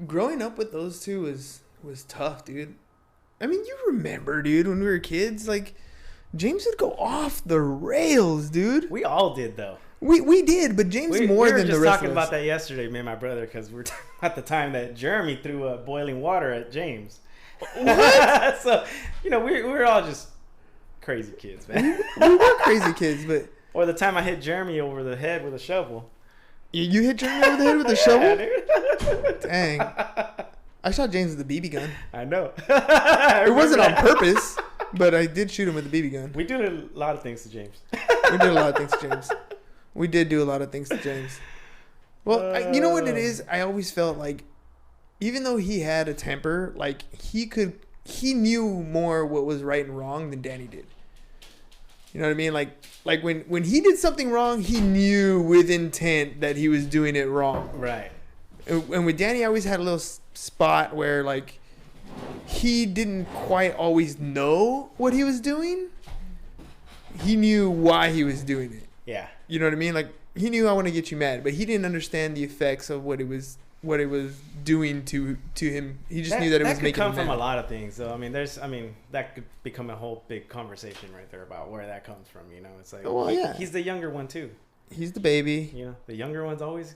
S2: Growing up with those two was tough, dude. I mean, you remember, dude, when we were kids, like, James would go off the rails, dude.
S3: We all did, though.
S2: We did, but James more than the rest of us. We were just
S3: talking about that yesterday, me and my brother, because we were talking about the time that Jeremy threw boiling water at James.
S2: What?
S3: So, we were all just crazy kids, man.
S2: We were crazy kids, but...
S3: Or the time I hit Jeremy over the head with a shovel.
S2: You hit Jeremy over the head with a shovel?
S3: Yeah, dude.
S2: Dang. I shot James with a BB gun.
S3: I know.
S2: It wasn't on purpose, but I did shoot him with a BB gun.
S3: We did a lot of things to James.
S2: We did a lot of things to James. We did do a lot of things to James. Well, you know what it is? I always felt like, even though he had a temper, like, he knew more what was right and wrong than Danny did. You know what I mean? Like when he did something wrong, he knew with intent that he was doing it wrong.
S3: Right.
S2: And with Danny, I always had a little spot where, like, he didn't quite always know what he was doing. He knew why he was doing it.
S3: Yeah.
S2: You know what I mean? Like, he knew I want to get you mad, but he didn't understand the effects of what it was doing to him. He just knew that it was making him mad. That could
S3: come from a lot of things. So that could become a whole big conversation right there about where that comes from. It's like,
S2: well, yeah,
S3: he's the younger one too.
S2: He's the baby.
S3: The younger one's always,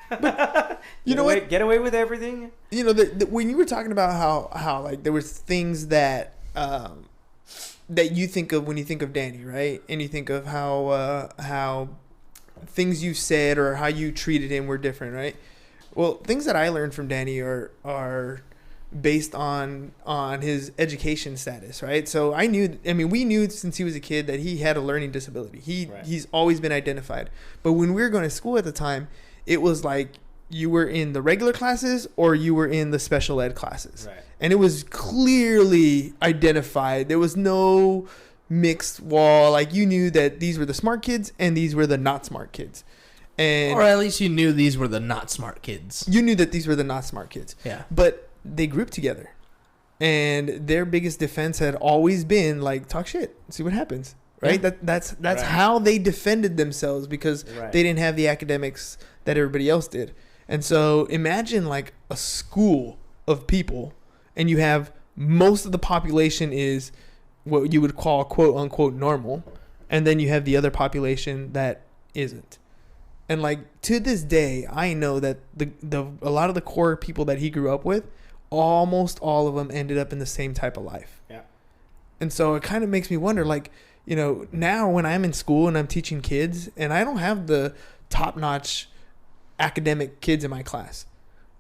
S2: But, what?
S3: Get away with everything.
S2: When you were talking about how like there was things that that you think of when you think of Danny, right? And you think of how things you said or how you treated him were different, right? Well, things that I learned from Danny are based on his education status, right? So we knew since he was a kid that he had a learning disability. He's always been identified. But when we were going to school at the time, it was like you were in the regular classes or you were in the special ed classes.
S3: Right.
S2: And it was clearly identified. There was no mixed wall. Like, you knew that these were the smart kids and these were the not smart kids. Or
S1: at least you knew these were the not smart kids.
S2: You knew that these were the not smart kids.
S1: Yeah.
S2: But they grouped together. And their biggest defense had always been, like, talk shit. See what happens. Right? Yeah. That's right. How they defended themselves, because they didn't have the academics that everybody else did. And so imagine, like, a school of people, and you have most of the population is what you would call quote unquote normal, and then you have the other population that isn't. And, like, to this day, I know that a lot of the core people that he grew up with almost all of them ended up in the same type of life.
S3: Yeah.
S2: And so it kind of makes me wonder, like, you know, now when I'm in school and I'm teaching kids, and I don't have the top-notch academic kids in my class,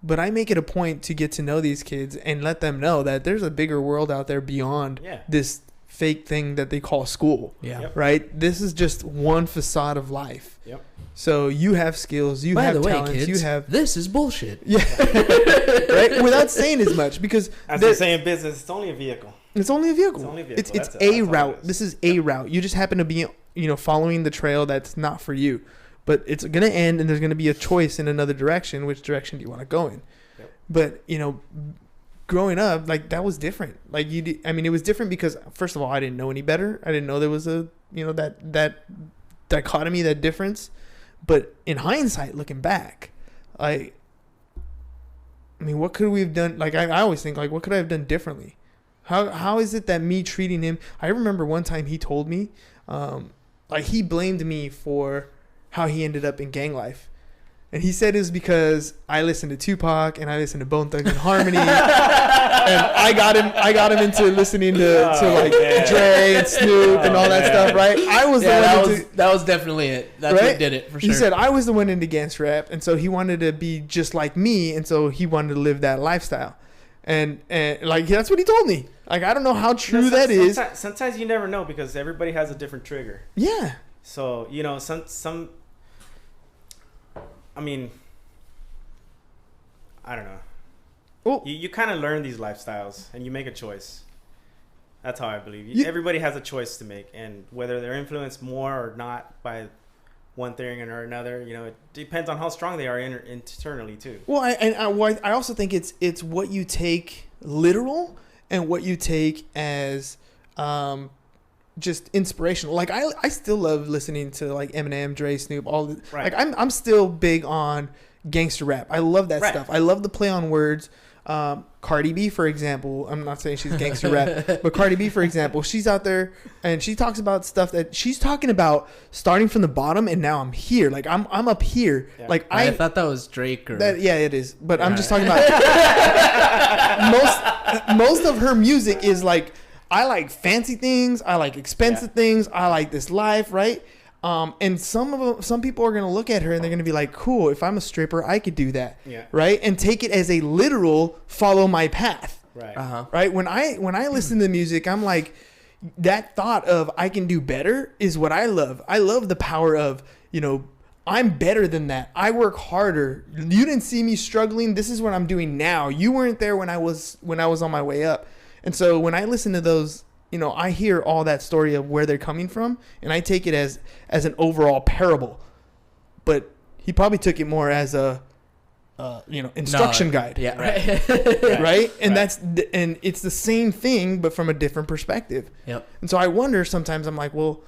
S2: but I make it a point to get to know these kids and let them know that there's a bigger world out there beyond this fake thing that they call school.
S1: Yeah.
S3: Yep.
S2: Right? This is just one facade of life.
S3: Yep.
S2: So you have skills, you have talents,
S1: kids,
S2: you have...
S1: this is bullshit.
S2: Yeah. Right? Without saying as much, because...
S3: As they say in business, it's only a vehicle.
S2: It's only a vehicle.
S3: It's only a vehicle.
S2: It's a route. This is a route. You just happen to be, you know, following the trail that's not for you. But it's going to end, and there's going to be a choice in another direction. Which direction do you want to go in?
S3: Yep.
S2: But, you know, growing up, like, that was different. Like, I mean, it was different because, first of all, I didn't know any better. I didn't know there was a, you know, that dichotomy, that difference. But in hindsight, looking back, I mean, what could we have done? Like, I always think, like, what could I have done differently? How is it that me treating him? I remember one time he told me, like, he blamed me for how he ended up in gang life. And he said it was because I listened to Tupac and I listened to Bone Thugs and Harmony, and I got him into listening to like Dre and Snoop and all that stuff, right? I was the one
S1: that was definitely it. That's what did it for sure.
S2: He said I was the one into gangster rap, and so he wanted to be just like me, and so he wanted to live that lifestyle. And like, that's what he told me. Like, I don't know how true that is.
S3: Sometimes you never know because everybody has a different trigger.
S2: Yeah.
S3: So, you know, some I mean, I don't know.
S2: Well,
S3: you kind of learn these lifestyles and you make a choice. That's how I believe. Everybody has a choice to make, and whether they're influenced more or not by one thing or another, you know, it depends on how strong they are internally too.
S2: Well, I also think it's what you take literal and what you take as just inspirational. Like, I still love listening to like Eminem, Dre, Snoop, all the,
S3: right.
S2: Like, I'm still big on gangster rap. I love that stuff. I love the play on words. Cardi B, for example, I'm not saying she's gangster rap, but Cardi B, for example, she's out there and she talks about stuff that she's talking about starting from the bottom, and now I'm here. Like, I'm up here. Yeah. Like,
S1: I thought that was Drake or
S2: that. Yeah, it is. But I'm just talking about most of her music is like, I like fancy things, I like expensive things, I like this life, right? And some people are gonna look at her and they're gonna be like, cool, if I'm a stripper, I could do that, right? And take it as a literal follow my path,
S3: right?
S2: Right? When I listen to music, I'm like, that thought of I can do better is what I love. I love the power of, you know, I'm better than that. I work harder. You didn't see me struggling. This is what I'm doing now. You weren't there when I was on my way up. And so when I listen to those, you know, I hear all that story of where they're coming from, and I take it as an overall parable. But he probably took it more as a, you know, instruction guide.
S1: Yeah,
S2: right. Right? And and it's the same thing, but from a different perspective.
S1: Yep. And
S2: so I wonder sometimes, I'm like, well,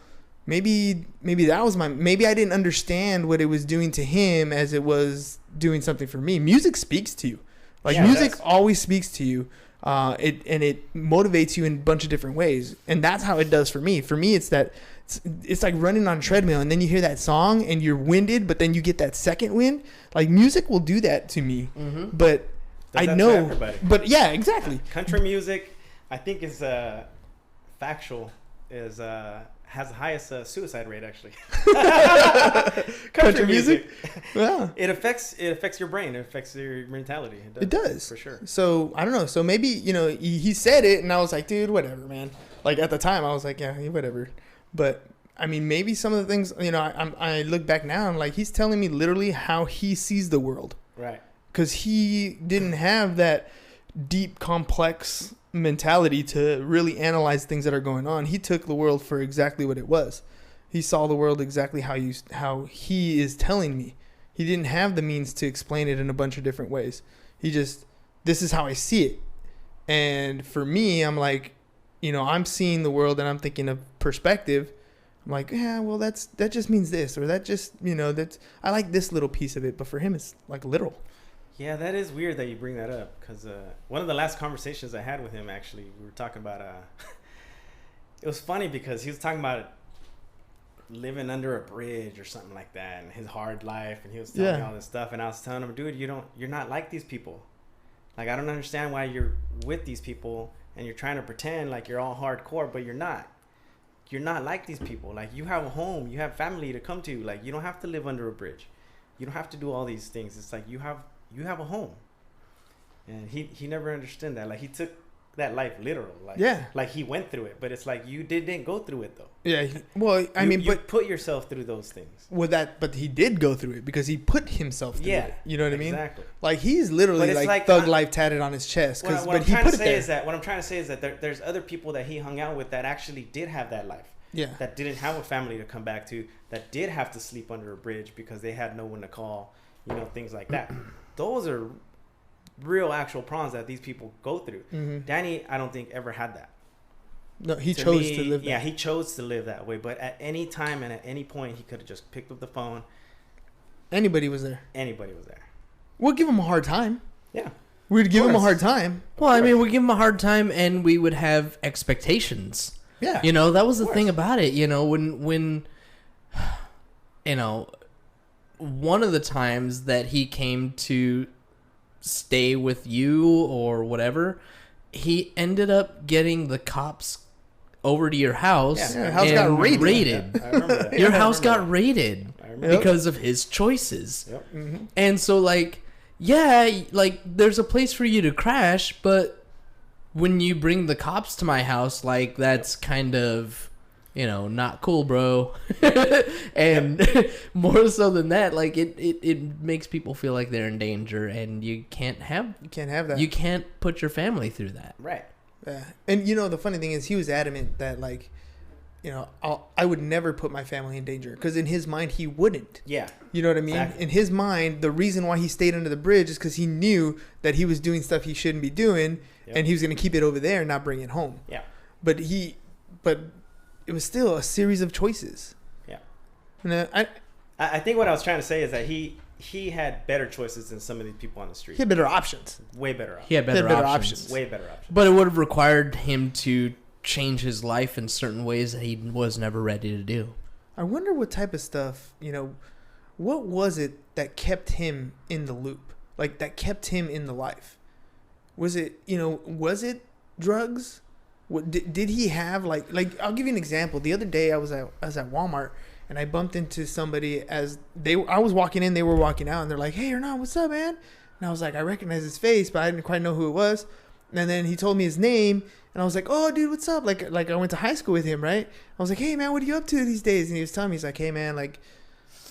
S2: maybe that was maybe I didn't understand what it was doing to him as it was doing something for me. Music speaks to you. Like, music always speaks to you. It motivates you in a bunch of different ways, and that's how it does for me. For me, it's like running on a treadmill, and then you hear that song and you're winded, but then you get that second wind. Like, music will do that to me, but I know. But yeah, exactly.
S3: Country music, I think, is factual. Has the highest suicide rate, actually. Country music.
S2: Yeah.
S3: It affects your brain. It affects your mentality.
S2: It does.
S3: For sure.
S2: So, I don't know. So maybe, you know, he said it and I was like, dude, whatever, man. Like, at the time I was like, yeah, whatever. But I mean, maybe some of the things, you know, I look back now and like, he's telling me literally how he sees the world.
S3: Right.
S2: Because he didn't have that deep, complex mentality to really analyze things that are going on. He took the world for exactly what it was. He saw the world exactly how he is telling me. He didn't have the means to explain it in a bunch of different ways. He just, this is how I see it. And for me, I'm like, you know, I'm seeing the world and I'm thinking of perspective. I'm like, yeah, well, that just means this, or that just, you know, I like this little piece of it, but for him, it's like literal.
S3: Yeah, that is weird that you bring that up, because one of the last conversations I had with him, actually, we were talking about, it was funny because he was talking about living under a bridge or something like that, and his hard life, and he was telling me all this stuff, and I was telling him, dude, you're not like these people. Like, I don't understand why you're with these people and you're trying to pretend like you're all hardcore, but you're not. You're not like these people. Like, you have a home, you have family to come to. Like, you don't have to live under a bridge. You don't have to do all these things. It's like you have a home. And he never understood that. Like, he took that life literal. Like,
S2: yeah.
S3: Like, he went through it, but it's like you didn't go through it though.
S2: Yeah.
S3: You put yourself through those things.
S2: But he did go through it because he put himself through it. You know what I mean?
S3: Exactly.
S2: Like, he's literally like thug life tatted on his chest.
S3: What I'm trying to say is that there's other people that he hung out with that actually did have that life.
S2: Yeah.
S3: That didn't have a family to come back to, that did have to sleep under a bridge because they had no one to call, things like that. Those are real actual problems that these people go through.
S2: Mm-hmm.
S3: Danny, I don't think ever had that.
S2: No, he chose to live that.
S3: Yeah, he chose to live that way. But at any time and at any point, he could have just picked up the phone.
S2: Anybody was there.
S3: We'll
S2: give him a hard time.
S3: Yeah.
S2: We'd give him a hard time.
S1: Well, I mean, we give him a hard time and we would have expectations.
S2: Yeah.
S1: That was the thing about it. When one of the times that he came to stay with you or whatever, he ended up getting the cops over to your house.
S2: Yeah, house got raided.
S3: Yeah, I remember that.
S1: Your house got raided
S3: remember.
S1: because of his choices.
S3: Yep.
S2: Mm-hmm.
S1: And so, like, yeah, like, there's a place for you to crash, but when you bring the cops to my house, like, that's kind of, not cool, bro. And more so than that, like, it makes people feel like they're in danger, and you can't have
S2: that.
S1: You can't put your family through that.
S3: Right.
S2: Yeah. And the funny thing is, he was adamant that, like, I would never put my family in danger, because in his mind he wouldn't.
S3: Yeah.
S2: You know what I mean?
S3: Exactly.
S2: In his mind, the reason why he stayed under the bridge is because he knew that he was doing stuff he shouldn't be doing, and he was going to keep it over there and not bring it home.
S3: Yeah.
S2: But it was still a series of choices.
S3: Yeah.
S2: And
S3: I think what I was trying to say is that he had better choices than some of these people on the street.
S2: he had better options.
S3: Way better options.
S1: He had better options.
S3: Way better options.
S1: But it would have required him to change his life in certain ways that he was never ready to do.
S2: I wonder what type of stuff, what was it that kept him in the loop? Like, that kept him in the life? Was it drugs? What did he have like I'll give you an example. The other day I was at Walmart and I bumped into somebody I was walking in, they were walking out, and they're like, "Hey, Hernan, what's up, man?" And I was like, I recognize his face, but I didn't quite know who it was. And then he told me his name, and I was like, "Oh, dude, what's up?" Like I went to high school with him, right? I was like, "Hey, man, what are you up to these days?" And he was telling me, he's like, "Hey, man, like,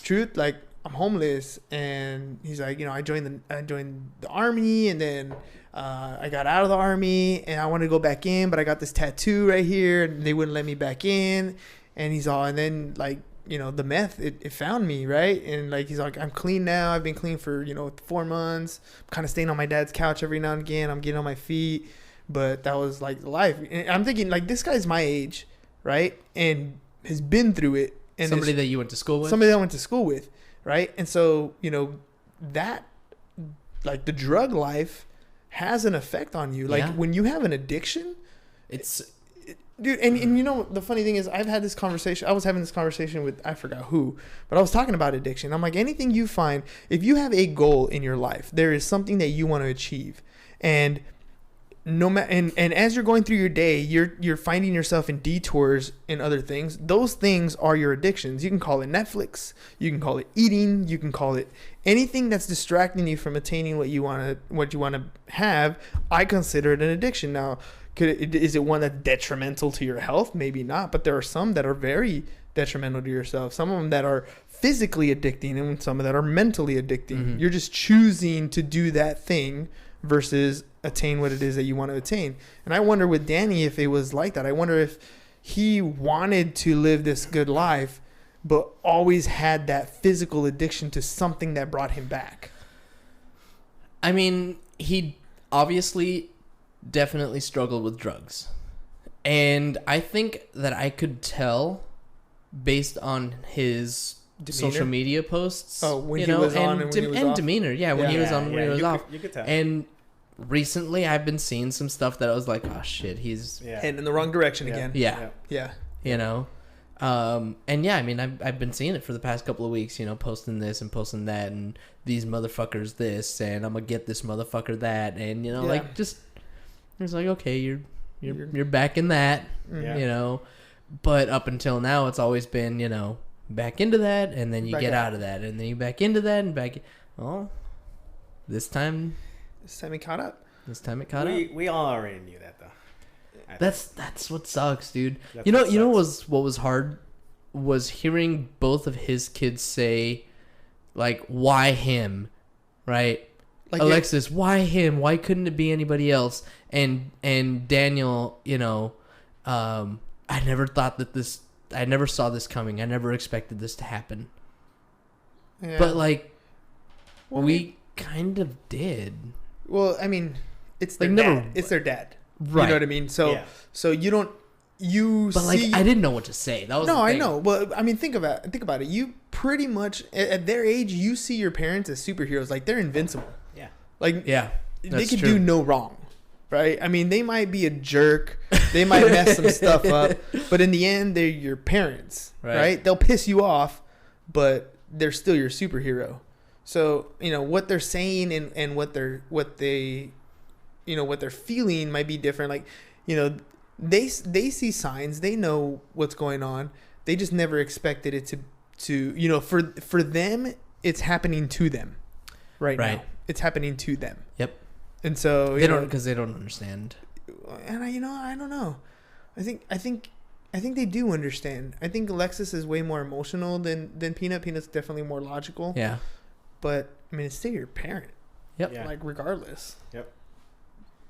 S2: truth, like, I'm homeless." And he's like, I joined the army, and then I got out of the army, and I wanted to go back in, but I got this tattoo right here, and they wouldn't let me back in. And he's all, and then, like, the meth, it found me, right? And, like, he's like, "I'm clean now. I've been clean for 4 months. I'm kind of staying on my dad's couch every now and again. I'm getting on my feet." But that was, like, life. And I'm thinking, like, this guy's my age, right? And has been through it. And
S1: somebody that you went to school with?
S2: Somebody that I went to school with, right? And so, that, like, the drug life has an effect on you. Like, when you have an addiction, dude, and the funny thing is, I was having this conversation with, I forgot who, but I was talking about addiction. I'm like, anything you find, if you have a goal in your life, there is something that you want to achieve, and and as you're going through your day, you're finding yourself in detours and other things. Those things are your addictions. You can call it Netflix, you can call it eating, you can call it anything that's distracting you from attaining what you want to have. I consider it an addiction. Now, is it one that's detrimental to your health? Maybe not, but there are some that are very detrimental to yourself. Some of them that are physically addicting, and some that are mentally addicting. Mm-hmm. You're just choosing to do that thing versus attain what it is that you want to attain. And I wonder with Danny if it was like that. I wonder if he wanted to live this good life, but always had that physical addiction to something that brought him back.
S1: I mean, he obviously definitely struggled with drugs. And I think that I could tell based on his demeanor? Social media posts.
S2: Oh, when he was on and when he was off?
S1: Demeanor. Yeah, when he was on, when he was off.
S3: You could tell.
S1: And recently I've been seeing some stuff that I was like, oh shit, he's
S2: heading in the wrong direction again.
S1: Yeah.
S2: Yeah.
S1: And yeah, I mean, I've been seeing it for the past couple of weeks, posting this and posting that, and these motherfuckers this, and I'm gonna get this motherfucker that, and like just it's like, okay, you're back in that, but up until now, it's always been back into that, and then you get out of that, and then you back into that, and back. Oh, this time
S2: it caught up.
S3: We all already knew that, though.
S1: That's what sucks, dude. What was hard was hearing both of his kids say, like, why him, right? Like Alexis, why him? Why couldn't it be anybody else? And Daniel, I never thought that I never saw this coming. I never expected this to happen. Yeah. But we kind of did.
S2: Well, I mean, it's their dad. It's their dad. Right. You know what I mean? So you don't But
S1: I didn't know what to say. That was
S2: I know. Well, I mean, think about it. You pretty much at their age, you see your parents as superheroes. Like, they're invincible.
S3: Yeah.
S2: They can do no wrong. Right? I mean, they might be a jerk. They might mess some stuff up. But in the end, they're your parents. Right? They'll piss you off, but they're still your superhero. So, what they're saying and what they're feeling might be different. Like, they see signs. They know what's going on. They just never expected it to for them, it's happening to them right now. It's happening to them.
S1: Yep.
S2: And so
S1: because they don't understand.
S2: And I don't know. I think they do understand. I think Alexis is way more emotional than Peanut. Peanut's definitely more logical.
S1: Yeah.
S2: But I mean, it's still your parent.
S1: Yep.
S3: Yeah.
S2: Like, regardless.
S3: Yep.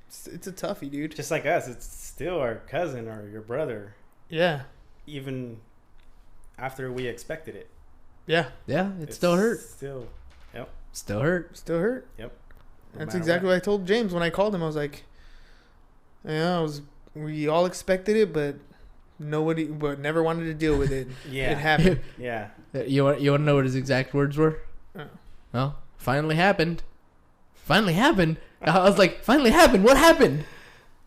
S2: It's a toughie, dude.
S3: Just like us, it's still our cousin or your brother.
S2: Yeah.
S3: Even after we expected it.
S2: Yeah.
S1: Yeah. It still hurt.
S3: Yep.
S1: Still hurt.
S2: Still hurt.
S3: Yep.
S2: That's exactly what I told James when I called him. I was like, we all expected it, but never wanted to deal with it.
S3: Yeah.
S2: It happened.
S3: Yeah.
S1: You want to know what his exact words were? Well, finally happened. Finally happened. I was like, finally happened. What happened?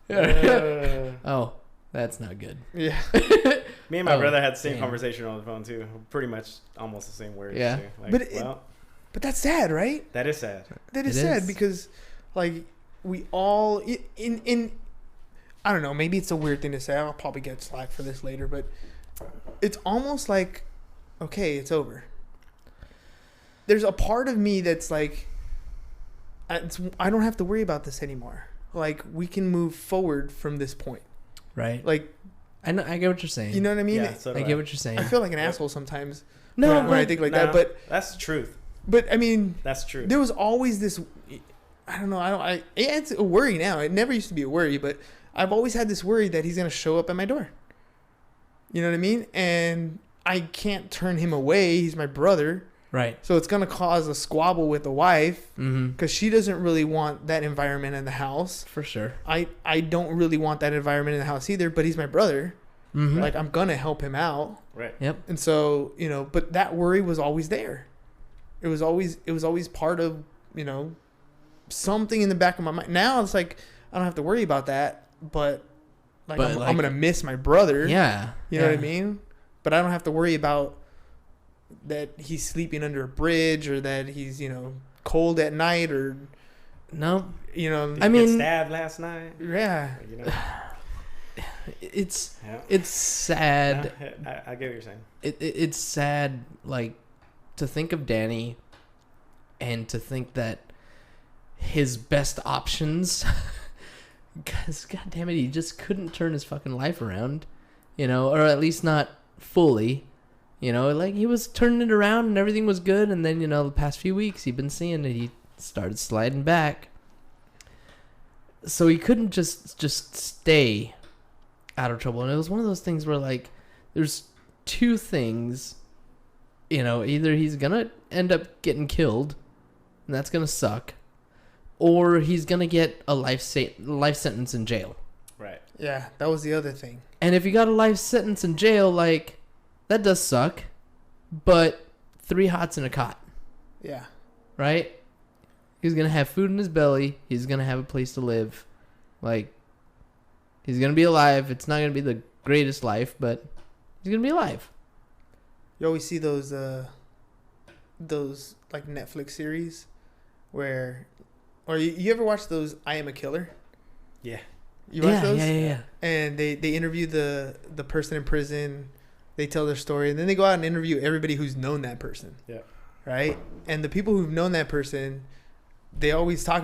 S1: Oh, that's not good.
S2: Yeah.
S3: Me and my brother had the same conversation on the phone too. Pretty much almost the same words.
S1: Yeah.
S3: Too.
S2: But that's sad, right?
S3: That is sad.
S2: That is sad because, like, we all in I don't know. Maybe it's a weird thing to say. I'll probably get slack for this later, but it's almost like, okay, it's over. There's a part of me that's like, I don't have to worry about this anymore. Like, we can move forward from this point.
S1: Right.
S2: Like,
S1: I know. I get what you're saying.
S2: You know what I mean?
S3: Yeah, so
S1: I get what you're saying.
S2: I feel like an asshole sometimes.
S1: No,
S2: when I think like that. But
S3: that's the truth.
S2: But I mean,
S3: that's true.
S2: There was always this. I don't know. It's a worry now. It never used to be a worry, but I've always had this worry that he's gonna show up at my door. You know what I mean? And I can't turn him away. He's my brother.
S1: Right.
S2: So it's going to cause a squabble with the wife
S1: because
S2: she doesn't really want that environment in the house.
S1: For sure.
S2: I don't really want that environment in the house either, but he's my brother.
S1: Mm-hmm.
S2: Like, I'm going to help him out.
S3: Right.
S1: Yep.
S2: And so, but that worry was always there. It was always part of, something in the back of my mind. Now it's like, I don't have to worry about that, but I'm going to miss my brother.
S1: Yeah.
S2: You know what I mean? But I don't have to worry about that he's sleeping under a bridge or that he's cold at night or
S1: no.
S3: Did he get stabbed last night?
S2: Yeah.
S1: It's sad.
S3: I get what you're saying.
S1: It's sad, like, to think of Danny and to think that his best options, because God damn it, he just couldn't turn his fucking life around, or at least not fully. Like, he was turning it around and everything was good. And then, the past few weeks, he'd been seeing that he started sliding back. So he couldn't just stay out of trouble. And it was one of those things where, like, there's two things. Either he's going to end up getting killed, and that's going to suck, or he's going to get a life sentence in jail.
S3: Right.
S2: Yeah, that was the other thing.
S1: And if you got a life sentence in jail, like, that does suck, but 3 hots in a cot.
S2: Yeah.
S1: Right? He's going to have food in his belly. He's going to have a place to live. Like, he's going to be alive. It's not going to be the greatest life, but He's gonna be alive.
S2: You always see those like Netflix series where, or you ever watch those I Am a Killer?
S3: Yeah.
S2: You watch those?
S1: Yeah.
S2: And they interview the person in prison. They tell their story, and then they go out and interview everybody who's known that person.
S3: Yeah.
S2: Right? And the people who've known that person, they always talk